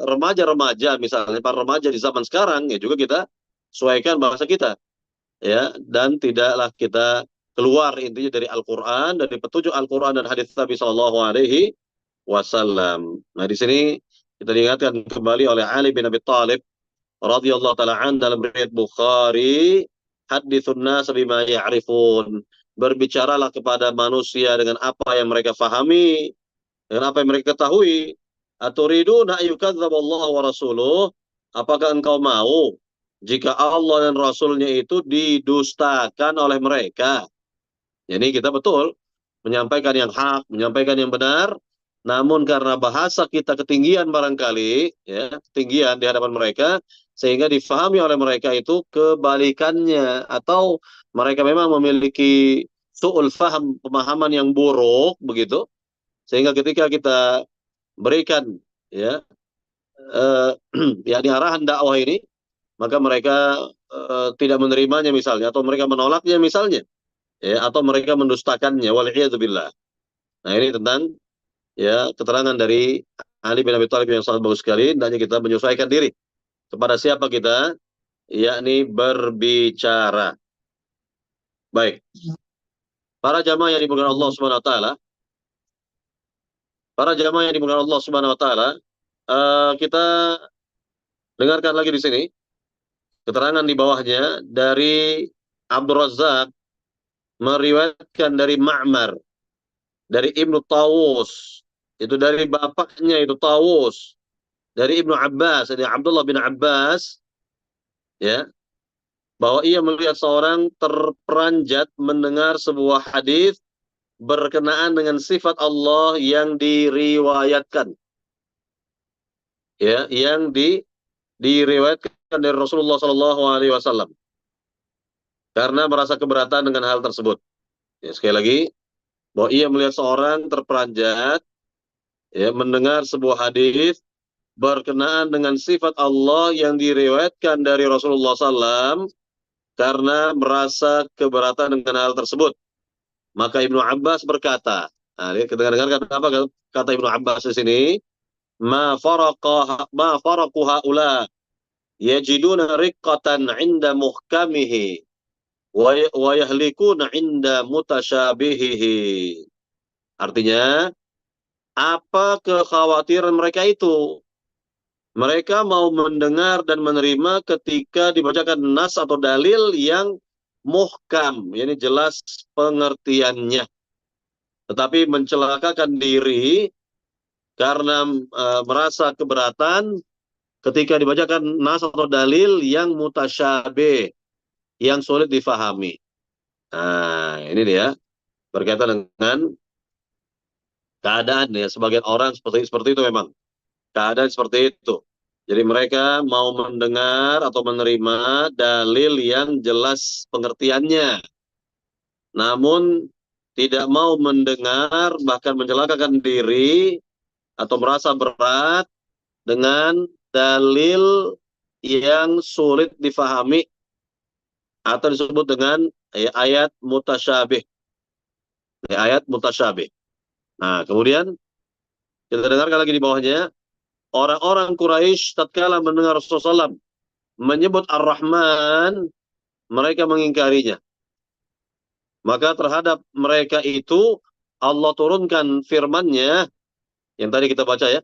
remaja-remaja, misalnya para remaja di zaman sekarang, ya juga kita sesuaikan bahasa kita, ya. Dan tidaklah kita keluar intinya dari Al-Quran, dari petunjuk Al-Quran dan hadis Nabi Shallallahu Alaihi Wasallam. Nah, di sini kita diingatkan kembali oleh Ali bin Abi Thalib radhiyallahu taala an dalam riwayat Bukhari, haditsun nas bima ya'rifun. Berbicaralah kepada manusia dengan apa yang mereka fahami, dengan apa yang mereka ketahui. Aturiduna ayyukadzdzaballahu wa rasuluh? Apakah engkau mau jika Allah dan Rasulnya itu didustakan oleh mereka? Jadi kita betul menyampaikan yang hak, menyampaikan yang benar, namun karena bahasa kita ketinggian barangkali, ya, ketinggian di hadapan mereka, sehingga difahami oleh mereka itu kebalikannya, atau mereka memang memiliki su'ul faham, pemahaman yang buruk, begitu, sehingga ketika kita berikan, ya, ya, di arahan dakwah ini, maka mereka tidak menerimanya misalnya, atau mereka menolaknya misalnya, ya, atau mereka mendustakannya, waliyadzubillah. Nah, ini tentang, ya, keterangan dari Ali bin Abi Thalib yang sangat bagus sekali. Hendaknya kita menyesuaikan diri kepada siapa kita, yakni berbicara. Baik, para jamaah yang dimuliakan Allah Subhanahu wa taala, para jamaah yang dimuliakan Allah Subhanahu wa taala, kita dengarkan lagi di sini keterangan di bawahnya dari Abdul Razzaq meriwayatkan dari Ma'mar, dari Ibnu Tawus, itu dari bapaknya itu Tawus, dari Ibnu Abbas, dari Abdullah bin Abbas, ya, bahwa ia melihat seorang terperanjat mendengar sebuah hadis berkenaan dengan sifat Allah yang diriwayatkan, ya, yang diriwayatkan dari Rasulullah Shallallahu Alaihi Wasallam, karena merasa keberatan dengan hal tersebut. Ya, sekali lagi, bahwa ia melihat seorang terperanjat, ya, mendengar sebuah hadis berkenaan dengan sifat Allah yang diriwayatkan dari Rasulullah SAW karena merasa keberatan dengan hal tersebut. Maka Ibnu Abbas berkata, nah, kita dengarkan apa kata Ibnu Abbas di sini, ma faraqu haula yajiduna riqqatan 'inda muhkamihi wa yahlikuna 'inda mutasyabihihi. Artinya, apa kekhawatiran mereka itu? Mereka mau mendengar dan menerima ketika dibacakan nas atau dalil yang muhkam, yakni jelas pengertiannya. Tetapi mencelakakan diri karena merasa keberatan ketika dibacakan nas atau dalil yang mutasyabih, yang sulit difahami. Nah, ini dia berkaitan dengan keadaan, ya, sebagian orang seperti itu memang. Keadaan seperti itu. Jadi mereka mau mendengar atau menerima dalil yang jelas pengertiannya, namun tidak mau mendengar, bahkan mencelakakan diri atau merasa berat dengan dalil yang sulit difahami atau disebut dengan, ya, ayat mutasyabih. Ya, ayat mutasyabih. Nah, kemudian kita dengarkan lagi di bawahnya, orang-orang Quraisy tatkala mendengar Rasulullah SAW menyebut Ar-Rahman, mereka mengingkarinya. Maka terhadap mereka itu Allah turunkan firman-Nya yang tadi kita baca, ya,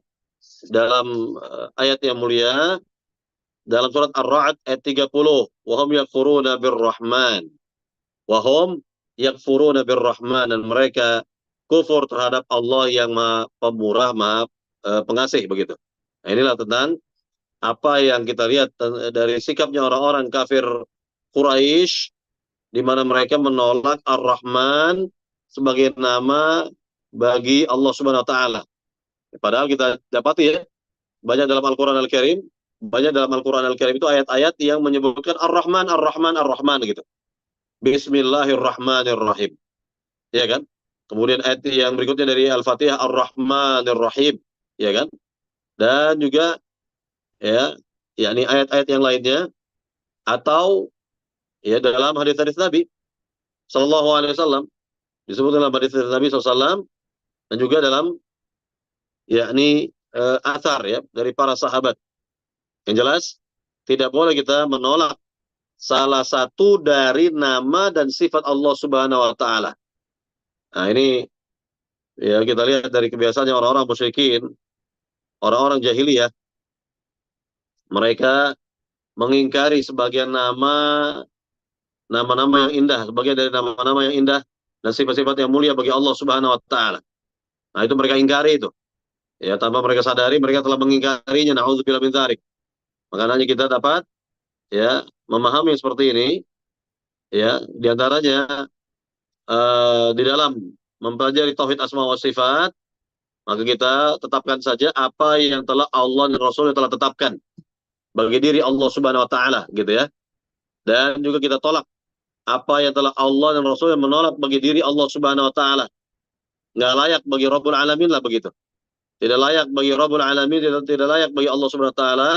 dalam ayat yang mulia dalam surat Ar-Ra'd ayat 30, wa hum yakfuruna bir-Rahman. Wa hum yakfuruna bir-Rahman, dan mereka kufur terhadap Allah yang Maha Pemurah, Maha Pengasih, begitu. Nah, inilah tentang apa yang kita lihat dari sikapnya orang-orang kafir Quraisy, di mana mereka menolak Ar-Rahman sebagai nama bagi Allah Subhanahu wa taala. Padahal kita dapati, ya, banyak dalam Al-Qur'an Al-Karim, banyak dalam Al-Qur'an Al-Karim itu ayat-ayat yang menyebutkan Ar-Rahman, Ar-Rahman, Ar-Rahman, gitu. Bismillahirrahmanirrahim. Ya kan? Kemudian ayat yang berikutnya dari Al-Fatihah, Ar-Rahmanir-Rahim, ya kan? Dan juga, ya, yakni ayat-ayat yang lainnya, atau ya dalam hadis-hadis Nabi Shallallahu Alaihi Wasallam, disebut dalam hadis-hadis Nabi SAW, dan juga dalam yakni athar ya dari para sahabat. Yang jelas tidak boleh kita menolak salah satu dari nama dan sifat Allah Subhanahu wa taala. Nah, ini ya kita lihat dari kebiasaannya orang-orang musyrikin, orang-orang jahiliyah, mereka mengingkari sebagian nama-nama yang indah, sebagian dari nama-nama yang indah dan sifat-sifat yang mulia bagi Allah Subhanahu wa taala. Nah, itu mereka ingkari itu. Ya, tanpa mereka sadari mereka telah mengingkarinya. Nauzubillah min dzalik. Makanya kita dapat ya memahami seperti ini ya, di antaranya di dalam mempelajari tauhid asma wa sifat, maka kita tetapkan saja apa yang telah Allah dan Rasul telah tetapkan bagi diri Allah Subhanahu wa taala gitu ya. Dan juga kita tolak apa yang telah Allah dan Rasul yang menolak bagi diri Allah Subhanahu wa taala. Nggak layak bagi Rabbul Alamin lah begitu. Tidak layak bagi Rabbul Alamin, tidak layak bagi Allah Subhanahu wa taala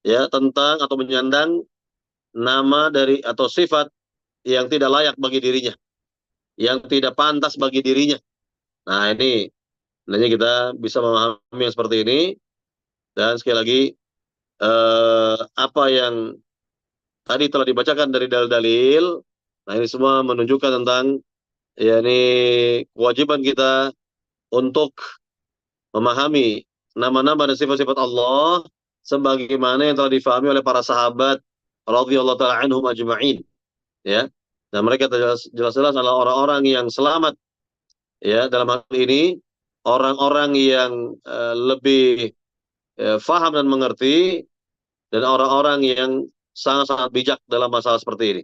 ya tentang atau menyandang nama dari atau sifat yang tidak layak bagi dirinya, yang tidak pantas bagi dirinya. Nah, ini sebenarnya kita bisa memahami yang seperti ini. Dan sekali lagi apa yang tadi telah dibacakan dari dalil-dalil, nah ini semua menunjukkan tentang ya ini kewajiban kita untuk memahami nama-nama dan sifat-sifat Allah sebagaimana yang telah difahami oleh para sahabat radhiyallahu taala anhum ajma'in ya. Dan mereka jelas-jelas adalah orang-orang yang selamat ya dalam hal ini, orang-orang yang lebih faham dan mengerti, dan orang-orang yang sangat-sangat bijak dalam masalah seperti ini.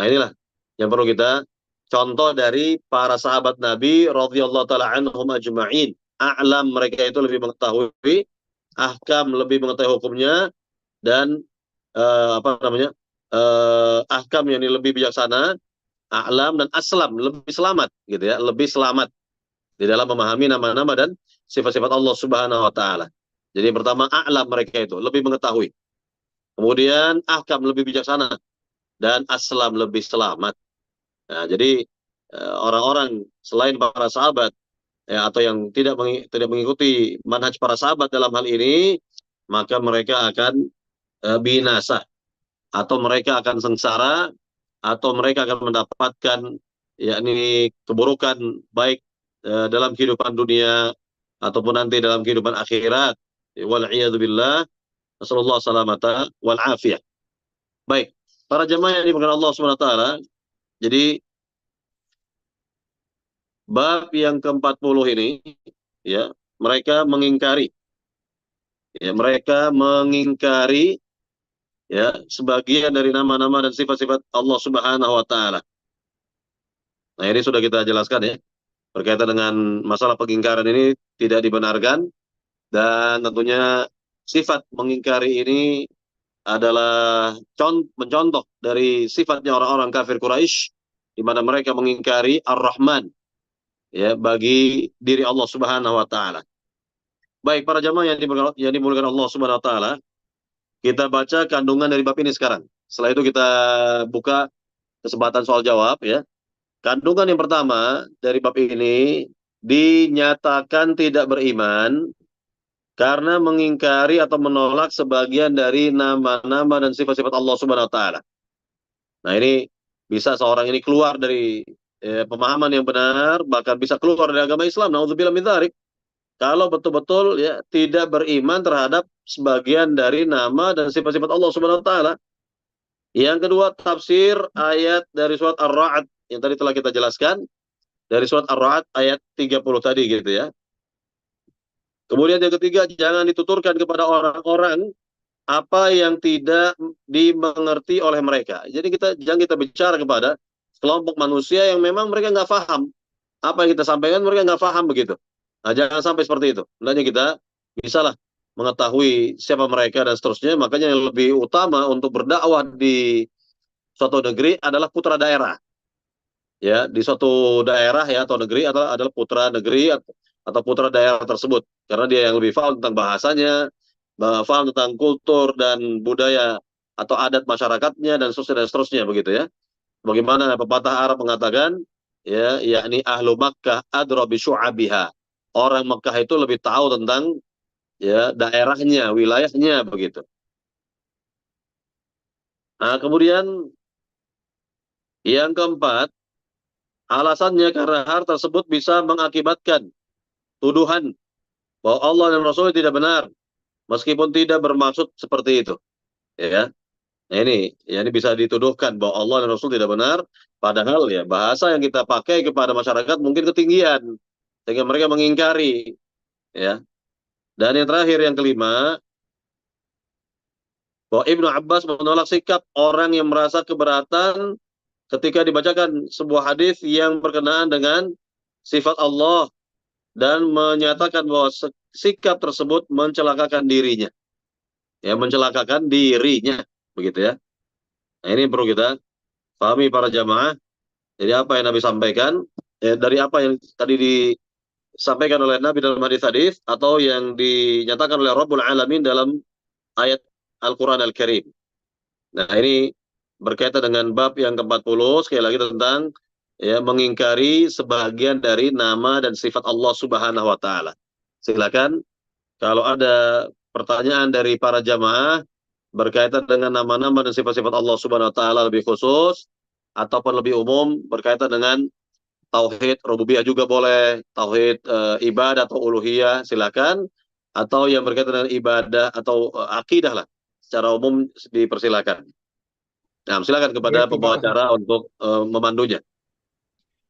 Nah, inilah yang perlu kita contoh dari para sahabat Nabi radhiyallahu taala anhum ajma'in. A'lam, mereka itu lebih mengetahui, ahkam, lebih mengetahui hukumnya, dan apa namanya? Ahkam yang lebih bijaksana, a'lam dan aslam, lebih selamat gitu ya, lebih selamat di dalam memahami nama-nama dan sifat-sifat Allah Subhanahu wa taala. Jadi pertama a'lam, mereka itu lebih mengetahui. Kemudian ahkam, lebih bijaksana, dan aslam, lebih selamat. Nah, jadi orang-orang selain para sahabat ya, atau yang tidak mengikuti manhaj para sahabat dalam hal ini, maka mereka akan binasa, atau mereka akan sengsara, atau mereka akan mendapatkan yakni keburukan baik dalam kehidupan dunia ataupun nanti dalam kehidupan akhirat. Wal iyadu billah. Nasallallahu salamata wal afiyah. Baik, para jemaah yang dimuliakan Allah Subhanahu wa taala, jadi bab yang ke-40 ini ya, mereka mengingkari ya sebagian dari nama-nama dan sifat-sifat Allah Subhanahu wa taala. Nah, ini sudah kita jelaskan ya. Berkaitan dengan masalah pengingkaran ini tidak dibenarkan, dan tentunya sifat mengingkari ini adalah mencontoh dari sifatnya orang-orang kafir Quraisy, di mana mereka mengingkari Ar-Rahman ya bagi diri Allah Subhanahu wa taala. Baik, para jamaah yang dimuliakan Allah Subhanahu wa taala, kita baca kandungan dari bab ini sekarang. Setelah itu kita buka kesempatan soal jawab ya. Kandungan yang pertama dari bab ini, dinyatakan tidak beriman karena mengingkari atau menolak sebagian dari nama-nama dan sifat-sifat Allah Subhanahu wa taala. Nah, ini bisa seorang ini keluar dari pemahaman yang benar, bahkan bisa keluar dari agama Islam. Nauzubillah min dzalik. Kalau betul-betul ya tidak beriman terhadap sebagian dari nama dan sifat-sifat Allah Subhanahu wa taala. Yang kedua, tafsir ayat dari surat Ar-Ra'd yang tadi telah kita jelaskan, dari surat Ar-Ra'd ayat 30 tadi gitu ya. Kemudian yang ketiga, jangan dituturkan kepada orang-orang apa yang tidak dimengerti oleh mereka. Jadi jangan kita bicara kepada kelompok manusia yang memang mereka nggak paham. Apa yang kita sampaikan mereka nggak paham begitu. Nah, jangan sampai seperti itu. Hendaknya kita bisalah mengetahui siapa mereka dan seterusnya. Makanya yang lebih utama untuk berdakwah di suatu negeri adalah putra daerah. Ya, di suatu daerah ya atau negeri adalah putra negeri atau putra daerah tersebut, karena dia yang lebih paham tentang bahasanya, paham tentang kultur dan budaya atau adat masyarakatnya dan seterusnya begitu ya. Bagaimana pepatah Arab mengatakan, ya, yakni ahlu Makkah adra bi syu'abiha. Orang Makkah itu lebih tahu tentang ya daerahnya, wilayahnya begitu. Nah, kemudian yang keempat, alasannya karena hal tersebut bisa mengakibatkan tuduhan bahwa Allah dan Rasul tidak benar, meskipun tidak bermaksud seperti itu. Ya, nah, ini bisa dituduhkan bahwa Allah dan Rasul tidak benar, padahal ya bahasa yang kita pakai kepada masyarakat mungkin ketinggian, sehingga mereka mengingkari. Ya, dan yang terakhir yang kelima, bahwa Ibnu Abbas menolak sikap orang yang merasa keberatan ketika dibacakan sebuah hadis yang berkenaan dengan sifat Allah dan menyatakan bahwa sikap tersebut mencelakakan dirinya. Ya, mencelakakan dirinya, begitu ya. Nah, ini perlu kita pahami para jamaah. Jadi apa yang Nabi sampaikan, dari apa yang tadi disampaikan oleh Nabi dalam hadis-hadis atau yang dinyatakan oleh Rabbul Alamin dalam ayat Al-Quran Al-Karim. Nah, ini berkaitan dengan bab yang ke-40, sekali lagi tentang ya mengingkari sebagian dari nama dan sifat Allah Subhanahu wa taala. Silakan kalau ada pertanyaan dari para jamaah berkaitan dengan nama-nama dan sifat-sifat Allah Subhanahu wa taala lebih khusus ataupun lebih umum berkaitan dengan tauhid rububiyah juga boleh, tauhid ibadah atau uluhiyah silakan, atau yang berkaitan dengan ibadah atau akidah lah secara umum dipersilakan. Nah, silakan kepada Baik, terima pembawa kasih. acara untuk memandunya.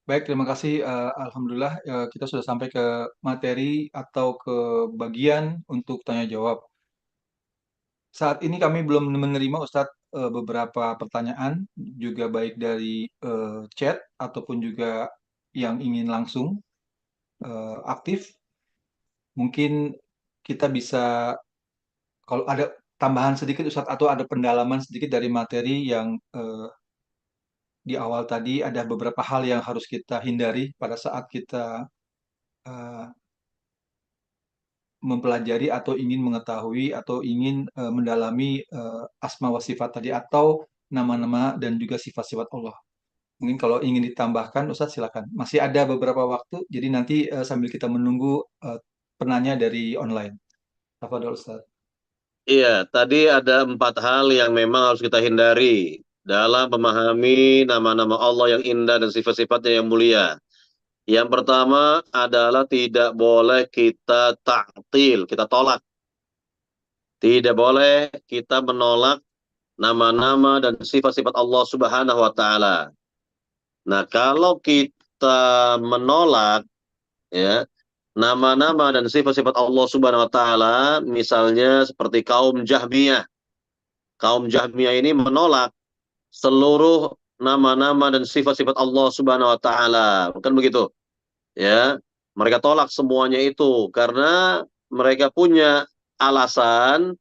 Baik, terima kasih. Alhamdulillah, kita sudah sampai ke materi atau ke bagian untuk tanya jawab. Saat ini kami belum menerima Ustadz beberapa pertanyaan, juga baik dari chat ataupun juga yang ingin langsung aktif. Mungkin kita bisa, kalau ada tambahan sedikit Ustadz, atau ada pendalaman sedikit dari materi yang di awal tadi, ada beberapa hal yang harus kita hindari pada saat kita eh, mempelajari atau ingin mengetahui atau ingin mendalami asma wa sifat tadi, atau nama-nama dan juga sifat-sifat Allah. Mungkin kalau ingin ditambahkan, Ustadz silakan. Masih ada beberapa waktu, jadi nanti sambil kita menunggu penanya dari online. Tafadhol Ustadz. Iya, tadi ada 4 hal yang memang harus kita hindari dalam memahami nama-nama Allah yang indah dan sifat-sifatnya yang mulia. Yang pertama adalah tidak boleh kita ta'til, kita tolak. Tidak boleh kita menolak nama-nama dan sifat-sifat Allah Subhanahu wa taala. Nah, kalau kita menolak ya nama-nama dan sifat-sifat Allah Subhanahu wa taala, misalnya seperti kaum Jahmiyah. Kaum Jahmiyah ini menolak seluruh nama-nama dan sifat-sifat Allah Subhanahu wa taala. Bukan begitu? Ya. Mereka tolak semuanya itu karena mereka punya alasan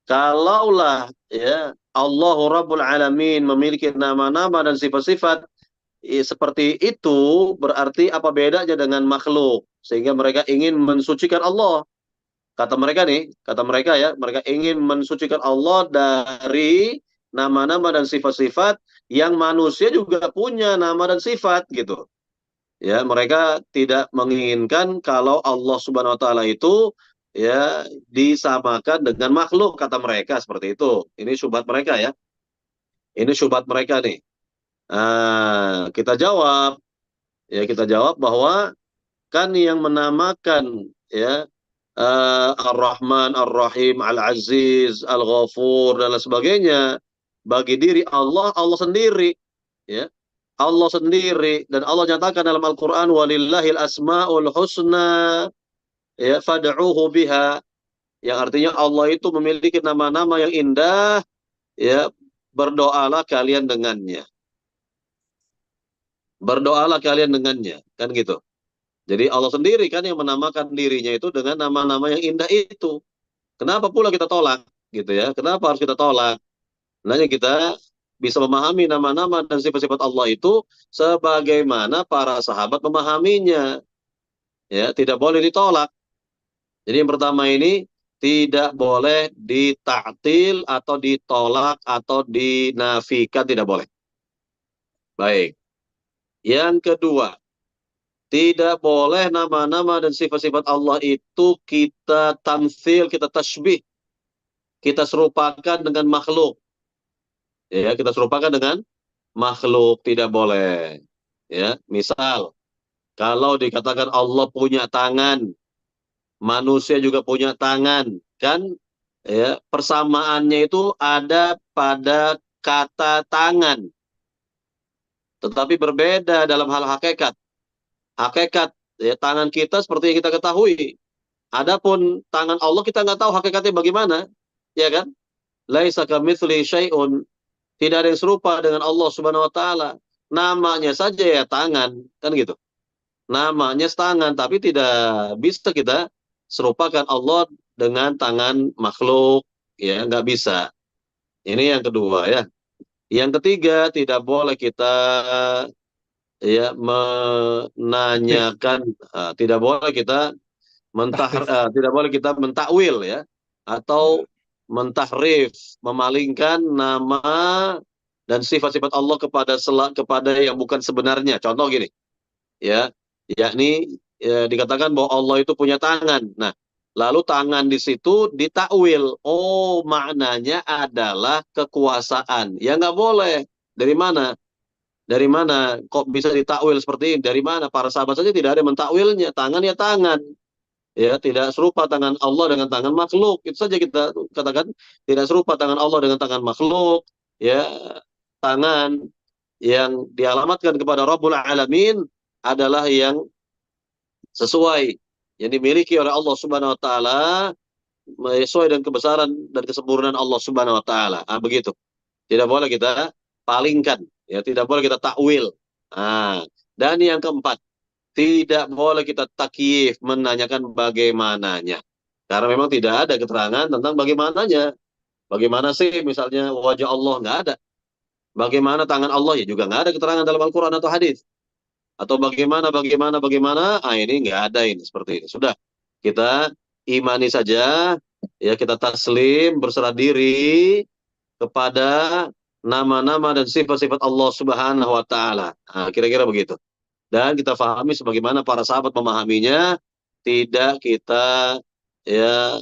kalaulah ya Allahu Rabbul Alamin memiliki nama-nama dan sifat-sifat seperti itu, berarti apa bedanya dengan makhluk? Sehingga mereka ingin mensucikan Allah. Kata mereka ya, mereka ingin mensucikan Allah dari nama-nama dan sifat-sifat yang manusia juga punya nama dan sifat gitu. Ya, mereka tidak menginginkan kalau Allah Subhanahu wa taala itu ya disamakan dengan makhluk, kata mereka seperti itu. Ini syubhat mereka ya. Ini syubhat mereka nih. Kita jawab bahwa kan yang menamakan ya Ar-Rahman, Ar-Rahim, Al-Aziz, Al-Ghafur dan lain sebagainya bagi diri Allah, Allah sendiri ya. Allah sendiri, dan Allah nyatakan dalam Al-Qur'an walillahil asmaul husna ya fad'uhu biha, yang artinya Allah itu memiliki nama-nama yang indah ya, berdoalah kalian dengannya. Berdoalah kalian dengannya, kan gitu. Jadi Allah sendiri kan yang menamakan dirinya itu dengan nama-nama yang indah itu. Kenapa pula kita tolak gitu ya? Kenapa harus kita tolak? Sebenarnya kita bisa memahami nama-nama dan sifat-sifat Allah itu sebagaimana para sahabat memahaminya. Ya, tidak boleh ditolak. Jadi yang pertama ini tidak boleh ditaktil atau ditolak atau dinafikan, tidak boleh. Baik. Yang kedua, tidak boleh nama-nama dan sifat-sifat Allah itu kita tamthil, kita tasbih, kita serupakan dengan makhluk. Ya, kita serupakan dengan makhluk, tidak boleh. Ya, misal kalau dikatakan Allah punya tangan, manusia juga punya tangan, kan? Ya, persamaannya itu ada pada kata tangan, tetapi berbeda dalam hal hakikat. Hakikat ya, tangan kita seperti yang kita ketahui. Adapun tangan Allah kita nggak tahu hakikatnya bagaimana, ya kan? Laisa kamitsli syai'un. Tidak ada yang serupa dengan Allah Subhanahu wa taala. Namanya saja ya tangan, kan gitu. Namanya tangan, tapi tidak bisa kita serupakan Allah dengan tangan makhluk, ya nggak bisa. Ini yang kedua ya. Yang ketiga, tidak boleh kita ya Tahrif, menanyakan, tidak boleh kita tahrif. tidak boleh kita mentakwil ya, Ya. atau mentahrif, memalingkan nama dan sifat-sifat Allah kepada yang bukan sebenarnya. Contoh gini, ya, yakni ya, dikatakan bahwa Allah itu punya tangan. Nah, lalu tangan di situ ditakwil. Oh, maknanya adalah kekuasaan. Ya nggak boleh. Dari mana? Dari mana? Kok bisa ditakwil seperti ini? Dari mana? Para sahabat saja tidak ada yang mentakwilnya. Tangan ya tangan. Ya, tidak serupa tangan Allah dengan tangan makhluk. Itu saja kita katakan, tidak serupa tangan Allah dengan tangan makhluk. Ya, tangan yang dialamatkan kepada Rabbul Alamin adalah yang sesuai, yang dimiliki oleh Allah Subhanahu wa taala, sesuai dengan kebesaran dan kesempurnaan Allah Subhanahu wa taala. Begitu. Tidak boleh kita palingkan, ya, tidak boleh kita takwil. Dan yang keempat, tidak boleh kita takyif, menanyakan bagaimananya. Karena memang tidak ada keterangan tentang bagaimananya. Bagaimana sih misalnya wajah Allah, nggak ada. Bagaimana tangan Allah, ya juga nggak ada keterangan dalam Al-Quran atau hadis. Atau bagaimana, ini nggak ada ini, seperti ini. Sudah, kita imani saja, ya kita taslim, berserah diri kepada nama-nama dan sifat-sifat Allah Subhanahu wa taala. Kira-kira begitu. Dan kita pahami sebagaimana para sahabat memahaminya, tidak kita ya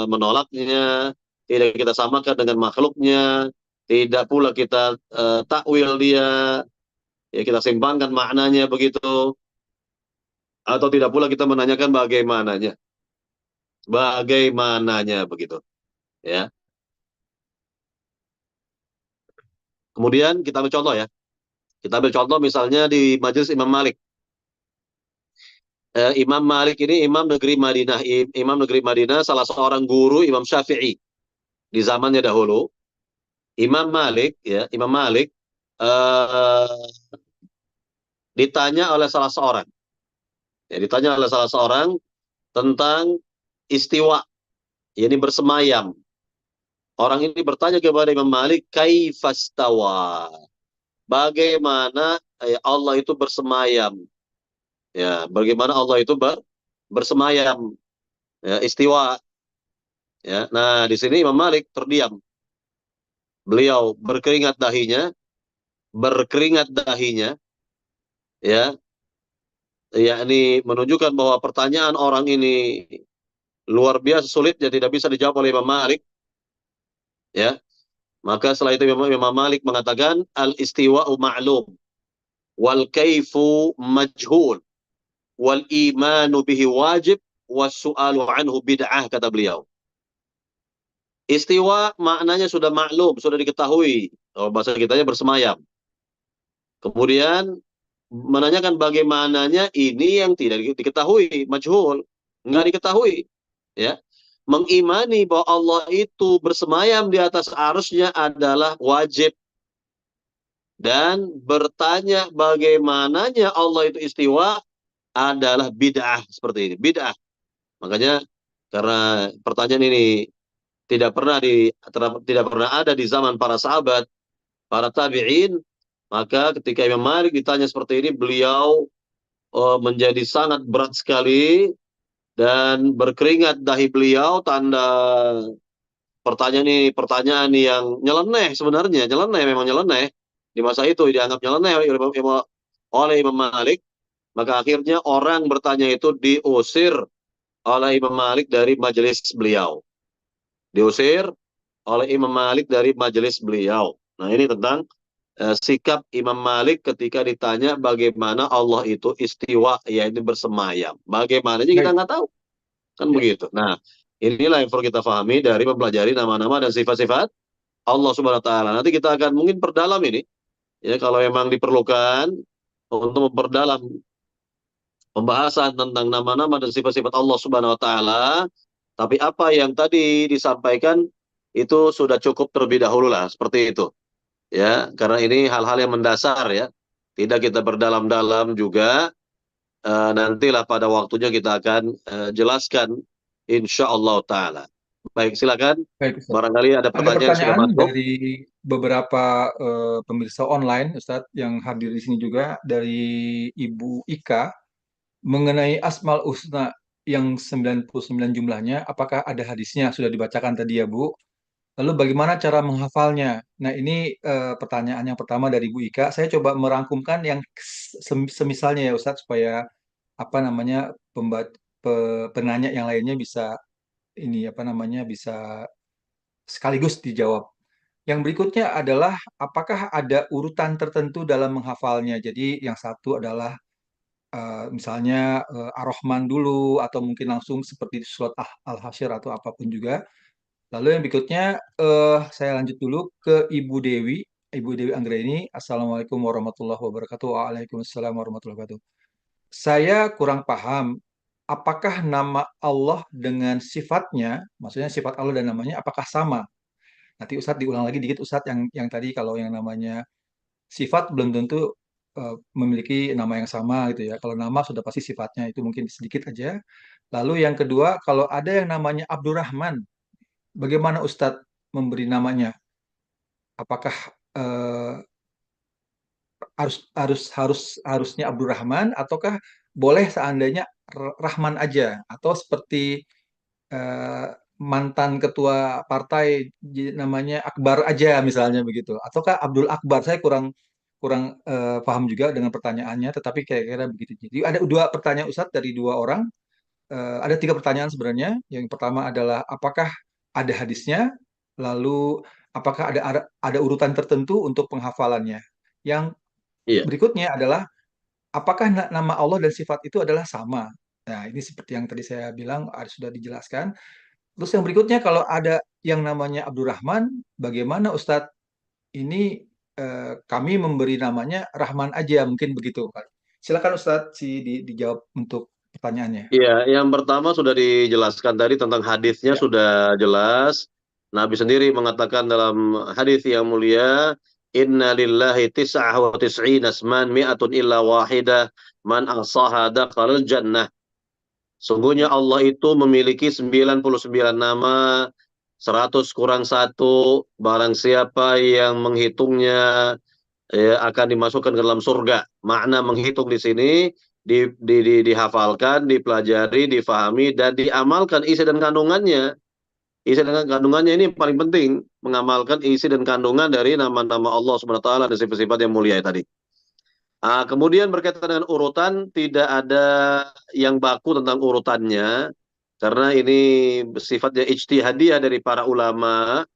menolaknya, tidak kita samakan dengan makhluknya, tidak pula kita takwil dia, ya kita simpangkan maknanya begitu, atau tidak pula kita menanyakan bagaimananya, bagaimananya begitu, ya. Kemudian kita ambil contoh ya, kita ambil contoh misalnya di majelis Imam Malik. Imam Malik ini Imam negeri Madinah, Imam negeri Madinah, salah seorang guru Imam Syafi'i di zamannya dahulu. Imam Malik ya, Imam Malik eh, ditanya oleh salah seorang, ya, ditanya oleh salah seorang tentang istiwa, yakni bersemayam. Orang ini bertanya kepada Imam Malik, kaifastawa? Bagaimana Allah itu bersemayam? Ya, bagaimana Allah itu bersemayam? Ya, istiwa. Ya, nah di sini Imam Malik terdiam. Beliau berkeringat dahinya, ya, yakni menunjukkan bahwa pertanyaan orang ini luar biasa sulitnya, tidak bisa dijawab oleh Imam Malik, ya. Maka setelah itu Imam Malik mengatakan al istiwa'u ma'lum wal kaifu majhul wal imanu bihi wajib was su'alu anhu bid'ah, kata beliau. Istiwa maknanya sudah maklum, sudah diketahui. Oh, bahasa kitanya bersemayam. Kemudian menanyakan bagaimananya, ini yang tidak diketahui, majhul, nggak diketahui, ya. Mengimani bahwa Allah itu bersemayam di atas arsy-Nya adalah wajib, dan bertanya bagaimananya Allah itu istiwa adalah bid'ah, seperti ini, bid'ah. Makanya karena pertanyaan ini tidak pernah ada di zaman para sahabat, para tabi'in, maka ketika Imam Malik ditanya seperti ini, beliau menjadi sangat berat sekali, dan berkeringat dahi beliau, tanda pertanyaan yang nyeleneh, sebenarnya nyeleneh, memang nyeleneh di masa itu, dianggap nyeleneh oleh Imam Malik. Maka akhirnya orang bertanya itu diusir oleh Imam Malik dari majelis beliau, diusir oleh Imam Malik dari majelis beliau. Nah, ini tentang sikap Imam Malik ketika ditanya bagaimana Allah itu istiwa, yaitu bersemayam. Bagaimananya kita Baik, nggak tahu, kan ya. begitu. Nah, inilah yang perlu kita pahami dari mempelajari nama-nama dan sifat-sifat Allah Subhanahu wa taala. Nanti kita akan mungkin perdalam ini, ya, kalau memang diperlukan untuk memperdalam pembahasan tentang nama-nama dan sifat-sifat Allah Subhanahu wa taala. Tapi apa yang tadi disampaikan itu sudah cukup terlebih dahulu lah, seperti itu. Ya, karena ini hal-hal yang mendasar, ya. Tidak kita berdalam-dalam juga, nantilah pada waktunya kita akan jelaskan insya Allah taala. Baik, silakan. Baik, Ustaz. Barangkali ada Ada pertanyaan yang sudah pertanyaan masuk. dari beberapa pemirsa online, Ustadz, yang hadir di sini juga, dari Ibu Ika mengenai Asmaul Husna yang 99 jumlahnya. Apakah ada hadisnya? Sudah dibacakan tadi ya, Bu. Lalu bagaimana cara menghafalnya? Nah, ini pertanyaan yang pertama dari Bu Ika. Saya coba merangkumkan yang semisalnya ya, Ustadz, supaya apa namanya penanya yang lainnya bisa ini apa namanya bisa sekaligus dijawab. Yang berikutnya adalah apakah ada urutan tertentu dalam menghafalnya. Jadi yang satu adalah misalnya Ar-Rahman dulu atau mungkin langsung seperti surat Al-Hasyr atau apapun juga. Lalu yang berikutnya saya lanjut dulu ke Ibu Dewi. Ibu Dewi Anggraini. Assalamualaikum warahmatullahi wabarakatuh. Waalaikumsalam warahmatullahi wabarakatuh. Saya kurang paham apakah nama Allah dengan sifatnya, maksudnya sifat Allah dan namanya apakah sama? Nanti Ustadz diulang lagi dikit Ustadz yang tadi kalau yang namanya sifat belum tentu memiliki nama yang sama gitu ya. Kalau nama sudah pasti sifatnya itu mungkin sedikit aja. Lalu yang kedua, kalau ada yang namanya Abdurrahman, bagaimana Ustadz memberi namanya? Apakah eh, harusnya Abdurrahman ataukah boleh seandainya Rahman aja atau seperti eh, mantan ketua partai namanya Akbar aja misalnya begitu ataukah Abdul Akbar. Saya kurang kurang paham juga dengan pertanyaannya, tetapi kira-kira begitu. Jadi ada dua pertanyaan Ustadz dari dua orang. Ada tiga pertanyaan sebenarnya. Yang pertama adalah apakah ada hadisnya, lalu apakah ada urutan tertentu untuk penghafalannya. Yang Iya, berikutnya adalah apakah nama Allah dan sifat itu adalah sama. Nah, ini seperti yang tadi saya bilang sudah dijelaskan. Terus yang berikutnya kalau ada yang namanya Abdurrahman, bagaimana Ustadz ini kami memberi namanya Rahman aja mungkin begitu. Silakan Ustadz dijawab untuk pertanyaannya. iya. Yang pertama sudah dijelaskan tadi tentang hadisnya, Ya, sudah jelas. Nabi sendiri mengatakan dalam hadis yang mulia, Inna lillahi tis'ah wa tis'ina asman mi'atun illa wahidah man ahsaha dakhalal jannah. Sungguhnya Allah itu memiliki 99 nama, 100 kurang satu, barang siapa yang menghitungnya, ya, akan dimasukkan ke dalam surga. Makna menghitung di sini dihafalkan, dipelajari, difahami, dan diamalkan isi dan kandungannya. Isi dan kandungannya ini paling penting, mengamalkan isi dan kandungan dari nama-nama Allah Subhanahu wa taala dan sifat-sifat yang mulia tadi. Kemudian berkaitan dengan urutan, tidak ada yang baku tentang urutannya, karena ini sifatnya ijtihadiyah dari para ulama,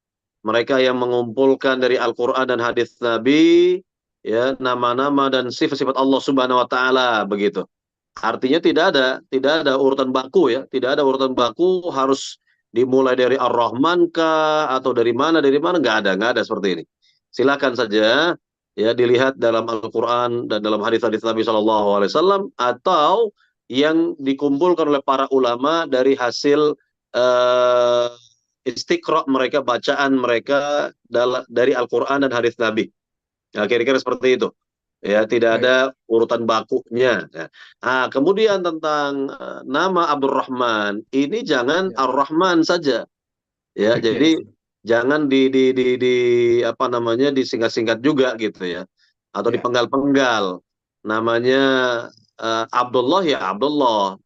mereka yang mengumpulkan dari Al-Quran dan hadis Nabi, ya, nama-nama dan sifat-sifat Allah Subhanahu Wa Taala begitu. Artinya tidak ada urutan baku, ya, tidak ada urutan baku harus dimulai dari Ar-Rahman kah atau dari mana, nggak ada seperti ini. Silakan saja, ya, dilihat dalam Al-Quran dan dalam hadis-hadis Nabi Shallallahu Alaihi Wasallam atau yang dikumpulkan oleh para ulama dari hasil eh, istiqra mereka, bacaan mereka dari Al-Quran dan hadis Nabi. Ya, kira-kira seperti itu. Ya, tidak baik. ada urutan bakunya. Ya. Kemudian tentang nama Abdurrahman, ini jangan Ya, Ar-Rahman saja. Ya, ya, jadi jangan di apa namanya disingkat-singkat juga gitu, ya, atau ya, dipenggal-penggal. Namanya Abdullah, ya Abdullah.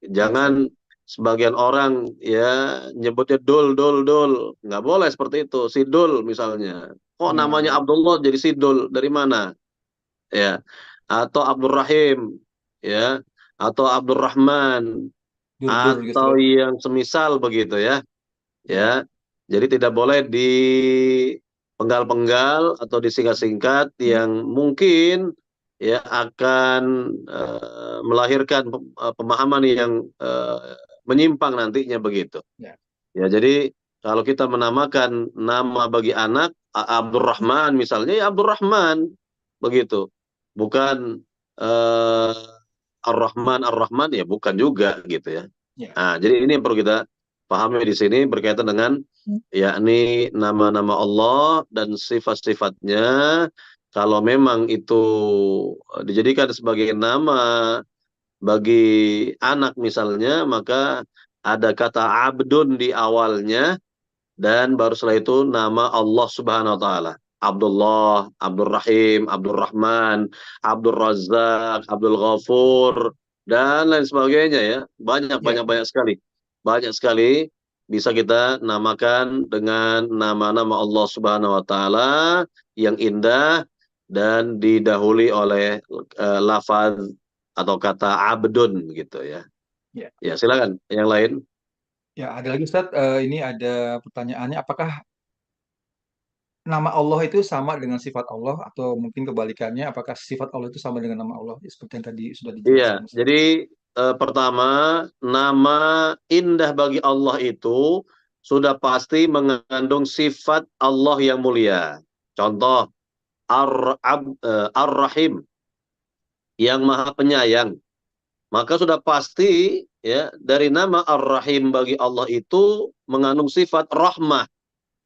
ya, Jangan Ustadz. sebagian orang ya nyebutnya Dul, Dul, Dul. Nggak boleh seperti itu. Si Dul misalnya. Kok namanya Baik. Abdullah jadi si Dul? Dari mana? Ya. Atau Abdurrahim. Ya. Atau Abdurrahman. Dur-dur gitu, Atau Ustaz. yang semisal begitu ya. Ya. Ya. Jadi tidak boleh dipenggal-penggal atau disingkat-singkat yang mungkin ya akan melahirkan pemahaman yang menyimpang nantinya begitu. Ya. Ya, jadi kalau kita menamakan nama bagi anak Abdurrahman misalnya ya Abdurrahman begitu. Bukan eh, Ar-Rahman Ar-Rahman ya bukan juga gitu ya. Ya. Nah, jadi ini yang perlu kita pahami di sini berkaitan dengan yakni nama-nama Allah dan sifat-sifatnya. Kalau memang itu dijadikan sebagai nama bagi anak misalnya, maka ada kata abdun di awalnya dan baru setelah itu nama Allah Subhanahu wa taala. Abdullah, Abdul Rahim, Abdul Rahman, Abdul Razak, Abdul Ghafur dan lain sebagainya ya. Banyak Ya. banyak banyak sekali. Banyak sekali bisa kita namakan dengan nama-nama Allah Subhanahu wa taala yang indah dan didahului oleh lafaz atau kata abdun gitu ya. Ya. Ya, silakan yang lain. Ya, ada lagi Ustaz, ini ada pertanyaannya, apakah nama Allah itu sama dengan sifat Allah atau mungkin kebalikannya, apakah sifat Allah itu sama dengan nama Allah? Ya, seperti yang tadi sudah Iya, dijelaskan Ustaz. jadi pertama, nama indah bagi Allah itu sudah pasti mengandung sifat Allah yang mulia. Contoh, Ar-Rahim, yang maha penyayang. Maka sudah pasti ya dari nama Ar-Rahim bagi Allah itu mengandung sifat rahmah,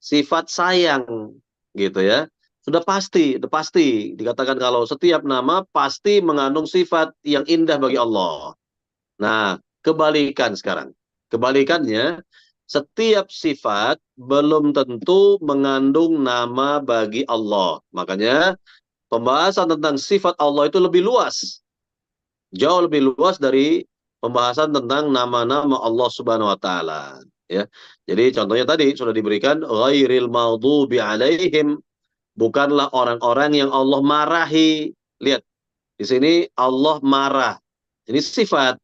sifat sayang gitu ya. Sudah pasti dikatakan kalau setiap nama pasti mengandung sifat yang indah bagi Allah. Nah, kebalikan sekarang. Kebalikannya, setiap sifat belum tentu mengandung nama bagi Allah. Makanya pembahasan tentang sifat Allah itu lebih luas. Jauh lebih luas dari pembahasan tentang nama-nama Allah Subhanahu wa taala, ya. Jadi contohnya tadi sudah diberikan ghairil maghdubi alaihim, bukanlah orang-orang yang Allah marahi. Lihat, di sini Allah marah. Ini sifat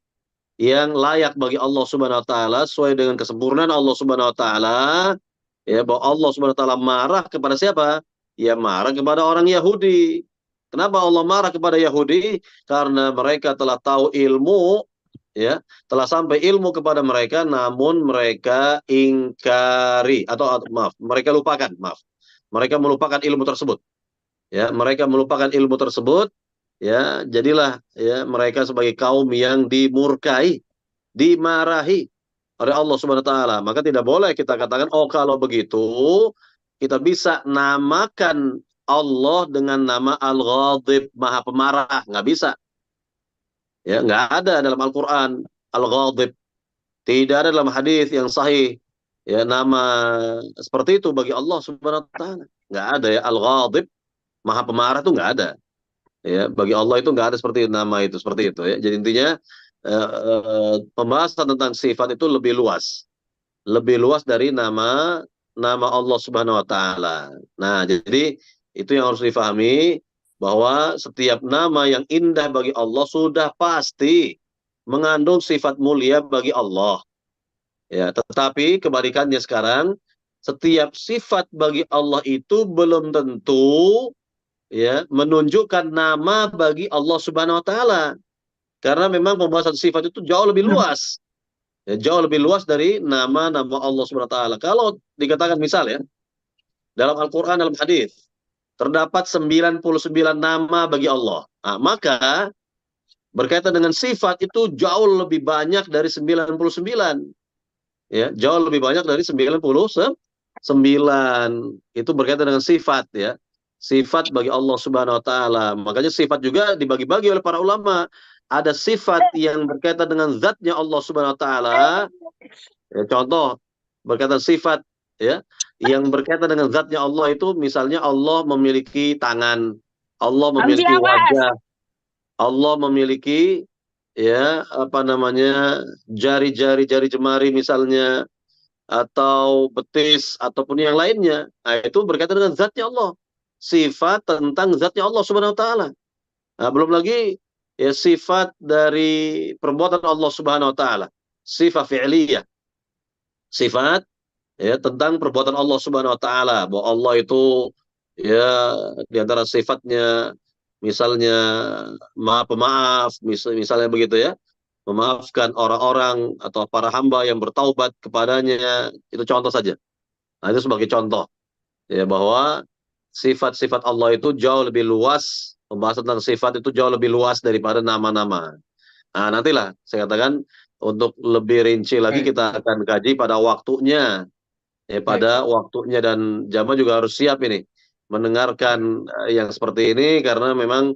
yang layak bagi Allah Subhanahu wa taala sesuai dengan kesempurnaan Allah Subhanahu wa taala, ya, bahwa Allah Subhanahu wa taala marah kepada siapa? Ya marah kepada orang Yahudi. Kenapa Allah marah kepada Yahudi? Karena mereka telah tahu ilmu, ya, telah sampai ilmu kepada mereka namun mereka ingkari atau maaf, mereka lupakan, maaf. Mereka melupakan ilmu tersebut. Ya, mereka melupakan ilmu tersebut, ya, jadilah ya mereka sebagai kaum yang dimurkai, dimarahi oleh Allah Subhanahu wa taala. Maka tidak boleh kita katakan, oh kalau begitu kita bisa namakan Allah dengan nama Al-Ghadib, Maha Pemarah. Nggak bisa. Ya, nggak ada dalam Al-Quran Al-Ghadib. Tidak ada dalam hadis yang sahih. Ya, nama seperti itu bagi Allah Subhanahu wa taala. Nggak ada ya Al-Ghadib, Maha Pemarah itu nggak ada. Ya, bagi Allah itu nggak ada seperti nama itu, seperti itu ya. Jadi intinya pembahasan tentang sifat itu lebih luas dari nama Allah Subhanahu wa taala. Nah, jadi itu yang harus difahami bahwa setiap nama yang indah bagi Allah sudah pasti mengandung sifat mulia bagi Allah. Ya, tetapi kebalikannya sekarang, setiap sifat bagi Allah itu belum tentu ya menunjukkan nama bagi Allah Subhanahu wa taala. Karena memang pembahasan sifat itu jauh lebih luas. Ya, jauh lebih luas dari nama-nama Allah Subhanahu wa taala. Kalau dikatakan misal ya, dalam Al-Qur'an, dalam hadis terdapat 99 nama bagi Allah. Nah, maka berkaitan dengan sifat itu jauh lebih banyak dari 99. Ya, jauh lebih banyak dari 99. Itu berkaitan dengan sifat ya. Sifat bagi Allah Subhanahu wa taala. Makanya sifat juga dibagi-bagi oleh para ulama. Ada sifat yang berkaitan dengan zatnya Allah Subhanahu wa taala. Ya, contoh berkaitan sifat ya, yang berkaitan dengan zatnya Allah itu misalnya Allah memiliki tangan, Allah memiliki wajah, Allah memiliki ya apa namanya jari jemari misalnya, atau betis ataupun yang lainnya. Nah, itu berkaitan dengan zatnya Allah. Sifat tentang zatnya Allah Subhanahu wa taala. Nah, belum lagi ya sifat dari perbuatan Allah Subhanahu wa taala. Sifat fi'liyah, sifat ya tentang perbuatan Allah Subhanahu wa taala, bahwa Allah itu ya di antara sifatnya misalnya Maha Pemaaf, misalnya begitu ya. Memaafkan orang-orang atau para hamba yang bertaubat kepadanya, itu contoh saja. Nah, itu sebagai contoh ya bahwa sifat-sifat Allah itu jauh lebih luas, pembahasan tentang sifat itu jauh lebih luas daripada nama-nama. Nah, nantilah saya katakan untuk lebih rinci lagi Baik, kita akan kaji pada waktunya, ya baik, pada baik. waktunya, dan jamaah juga harus siap ini Ya. mendengarkan yang seperti ini karena memang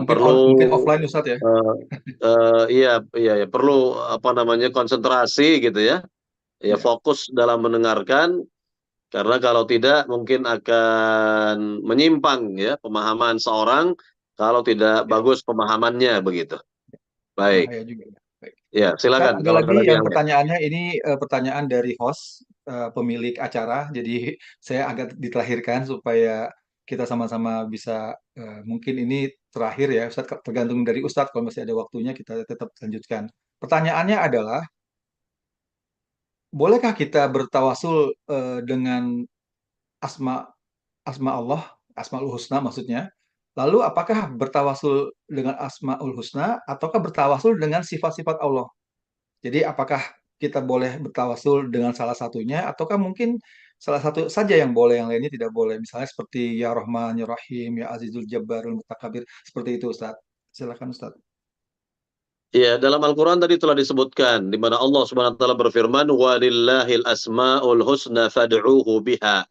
perlu Mungkin offline Ustadz ya. eh, iya iya ya, perlu apa namanya konsentrasi gitu ya, ya Ya, fokus dalam mendengarkan karena kalau tidak mungkin akan menyimpang ya pemahaman seorang kalau tidak ya. bagus pemahamannya begitu. Baik. Bahaya juga ya. Baik. Ya, Ustaz, silakan ada kalau ada lagi lagi yang yang lain. pertanyaannya ini pertanyaan dari host, pemilik acara. Jadi saya agak diterahirkan supaya kita sama-sama bisa mungkin ini terakhir ya Ustadz, tergantung dari Ustadz kalau masih ada waktunya kita tetap lanjutkan. Pertanyaannya adalah, bolehkah kita bertawasul dengan asma asma Allah, Asmaul Husna maksudnya? Lalu apakah bertawasul dengan Asmaul Husna ataukah bertawasul dengan sifat-sifat Allah? Jadi apakah kita boleh bertawasul dengan salah satunya ataukah mungkin salah satu saja yang boleh, yang lainnya tidak boleh? Misalnya seperti Ya Rahman, Ya Rahim, Ya Azizul Jabbarul Mutakabir, seperti itu Ustaz. Silakan Ustaz. Ya, dalam Al-Quran tadi telah disebutkan di mana Allah Subhanahu wa taala berfirman, "Walillahil asmaul husna fad'uuhu biha."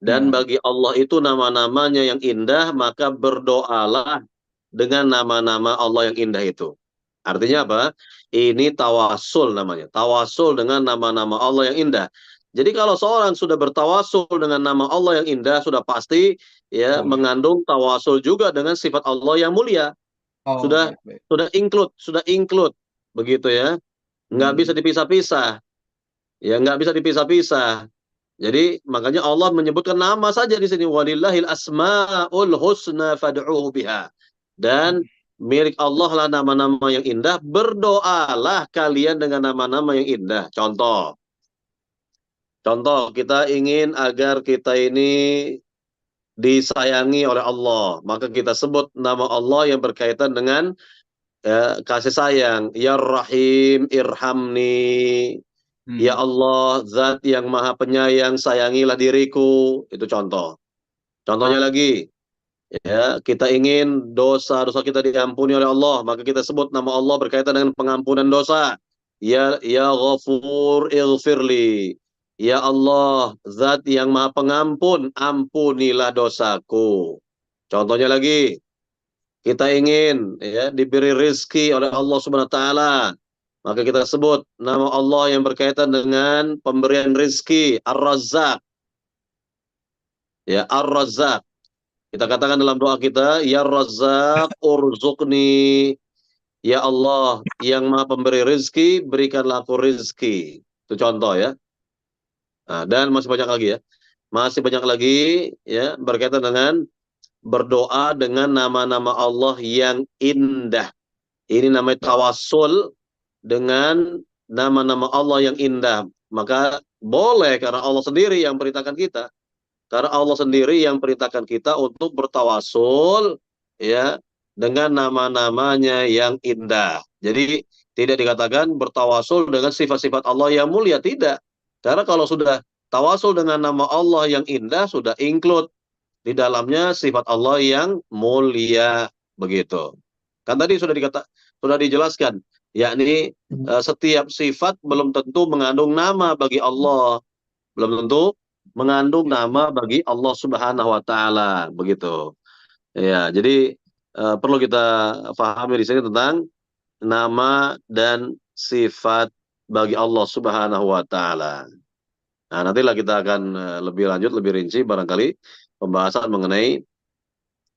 Dan Nah, bagi Allah itu nama-namanya yang indah, maka berdoalah dengan nama-nama Allah yang indah itu. Artinya apa? Ini tawasul namanya. Tawasul dengan nama-nama Allah yang indah. Jadi kalau seorang sudah bertawasul dengan nama Allah yang indah, sudah pasti ya boleh. mengandung tawasul juga dengan sifat Allah yang mulia. Oh, Sudah baik, baik. sudah include begitu ya. Nggak bisa Hmm. dipisah-pisah. Ya nggak bisa dipisah-pisah. Jadi makanya Allah menyebutkan nama saja di sini, walillahil asmaul husna fad'uhu biha. Dan milik Allah lah nama-nama yang indah, berdoalah kalian dengan nama-nama yang indah. Contoh, contoh kita ingin agar kita ini disayangi oleh Allah, maka kita sebut nama Allah yang berkaitan dengan kasih sayang. Ya Rahim, irhamni. Ya Hmm. Allah, zat yang maha penyayang, sayangilah diriku. Itu contoh. Contohnya lagi, ya, kita ingin dosa-dosa kita diampuni oleh Allah, maka kita sebut nama Allah berkaitan dengan pengampunan dosa. Ya Ghafur ighfirli. Ya Allah, zat yang maha pengampun, ampunilah dosaku. Contohnya lagi, kita ingin ya diberi rizki oleh Allah Subhanahu wa taala. Maka kita sebut nama Allah yang berkaitan dengan pemberian rizki, Ar-Razzaq. Ya, Ar-Razzaq. Kita katakan dalam doa kita, Ya Razzaq urzuqni. Ya Allah, yang maha pemberi rizki, berikanlah aku rizki. Itu contoh ya. Nah, dan masih banyak lagi ya. Masih banyak lagi ya berkaitan dengan berdoa dengan nama-nama Allah yang indah. Ini namanya tawassul dengan nama-nama Allah yang indah. Maka boleh karena Allah sendiri yang perintahkan kita. Karena Allah Ya. sendiri yang perintahkan kita untuk bertawasul ya dengan nama-namanya yang indah. Jadi tidak dikatakan bertawasul dengan sifat-sifat Allah yang mulia, tidak. Karena kalau sudah tawasul dengan nama Allah yang indah sudah include di dalamnya sifat Allah yang mulia begitu. Kan tadi sudah dijelaskan, yakni setiap sifat belum tentu mengandung nama bagi Allah, belum tentu mengandung Ya. nama bagi Allah Subhanahu wa taala begitu. Ya, jadi perlu kita pahami di sini tentang nama dan sifat bagi Allah Subhanahu wa taala. Nah, nantilah kita akan lebih lanjut, lebih rinci barangkali pembahasan mengenai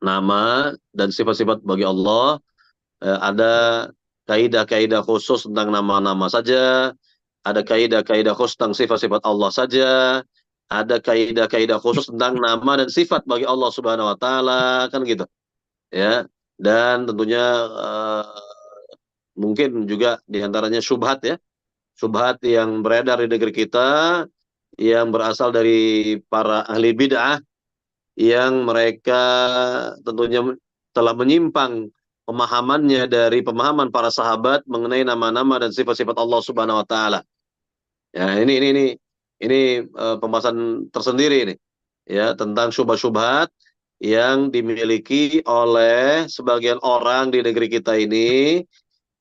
nama dan sifat-sifat bagi Allah. Ada Baik. kaidah-kaidah khusus tentang nama-nama saja, ada kaidah-kaidah khusus tentang sifat-sifat Allah saja, ada kaidah-kaidah khusus tentang nama dan sifat bagi Allah Subhanahu wa taala, kan gitu. Ya. Dan tentunya mungkin juga diantaranya syubhat ya, syubhat yang beredar di negeri kita yang berasal dari para ahli bid'ah yang mereka tentunya telah menyimpang pemahamannya dari pemahaman para sahabat mengenai nama-nama dan sifat-sifat Allah Subhanahu wa taala. Ya, ini pembahasan tersendiri ini ya tentang syubhat-syubhat yang dimiliki oleh sebagian orang di negeri kita ini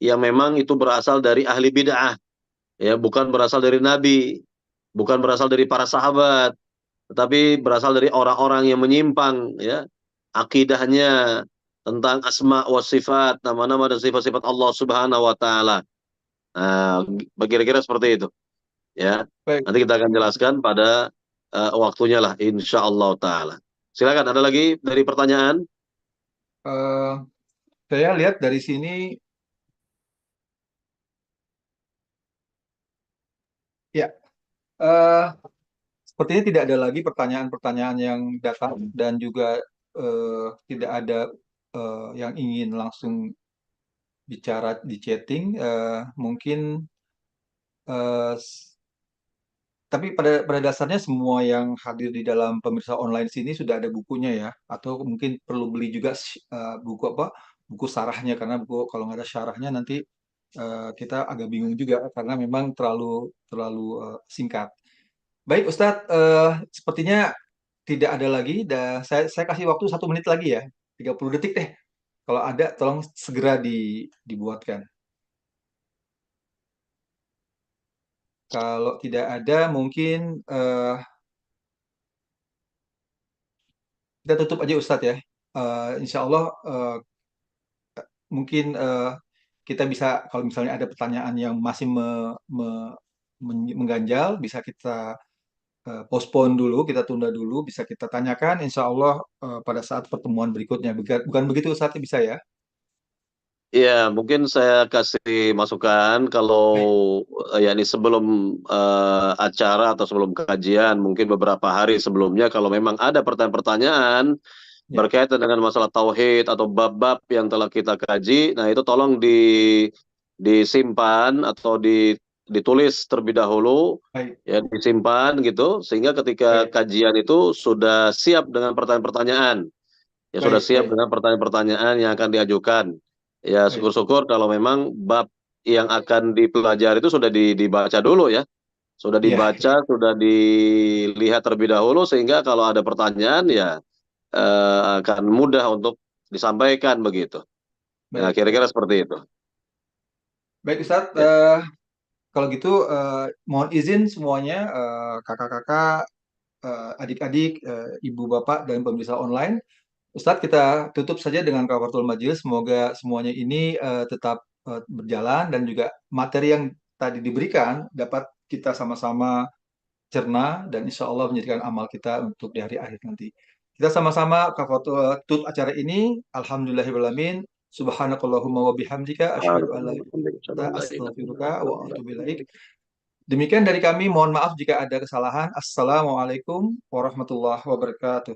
yang memang itu berasal dari ahli bid'ah, ya bukan berasal dari Nabi, bukan berasal dari para sahabat, tetapi berasal dari orang-orang yang menyimpang ya akidahnya tentang asma wa sifat, nama-nama dan sifat-sifat Allah Subhanahu wa taala. Nah, kira-kira seperti itu ya. Baik, Nanti kita akan jelaskan pada waktunya lah insyaallah taala. Silakan, ada lagi dari pertanyaan? eh, saya lihat dari sini, ya, eh, sepertinya tidak ada lagi pertanyaan-pertanyaan yang datang dan juga tidak ada yang ingin langsung bicara di chatting. Mungkin, eh, tapi pada dasarnya semua yang hadir di dalam pemirsa online sini sudah ada bukunya ya, atau mungkin perlu beli juga buku apa? Buku sarahnya, karena buku kalau nggak ada syarahnya nanti kita agak bingung juga karena memang terlalu terlalu singkat. Baik Ustadz, sepertinya tidak ada lagi. Saya kasih waktu 1 menit lagi ya, 30 detik deh. Kalau ada, tolong segera dibuatkan. Kalau tidak ada, mungkin kita tutup aja Ustadz ya. Insya Allah mungkin kita bisa, kalau misalnya ada pertanyaan yang masih mengganjal, bisa kita postpone dulu, kita tunda dulu, bisa kita tanyakan, insya Allah pada saat pertemuan berikutnya. Bukan begitu Ustadz, bisa ya? Iya, mungkin saya kasih masukan kalau Baik, yakni sebelum acara atau sebelum kajian, mungkin beberapa hari sebelumnya kalau memang ada pertanyaan-pertanyaan ya, berkaitan dengan masalah tauhid atau bab-bab yang telah kita kaji, nah itu tolong disimpan atau ditulis terlebih dahulu, baik, ya disimpan gitu, sehingga ketika baik, kajian itu sudah siap dengan pertanyaan-pertanyaan. Ya sudah baik, siap baik, dengan pertanyaan-pertanyaan yang akan diajukan. Ya baik, syukur-syukur kalau memang bab yang akan dipelajari itu sudah dibaca dulu ya. Sudah ya, dibaca, sudah dilihat terlebih dahulu sehingga kalau ada pertanyaan ya akan mudah untuk disampaikan begitu. Ya baik, kira-kira baik. seperti itu. Baik Ustadz, Ya. kalau gitu mohon izin semuanya, kakak-kakak, adik-adik, ibu bapak dan pemirsa online. Ustadz, kita tutup saja dengan kafaratul majelis. Semoga semuanya ini tetap berjalan dan juga materi yang tadi diberikan dapat kita sama-sama cerna dan insya Allah menjadikan amal kita untuk di hari akhir nanti. Kita sama-sama kafaratul tutup acara ini. Alhamdulillahirrahmanirrahim. Subhanakallahumma wa bihamdika asyhadu an la ilaha illa anta astaghfiruka wa atubu ilaik. Demikian dari kami, mohon maaf jika ada kesalahan. Assalamualaikum warahmatullahi wabarakatuh.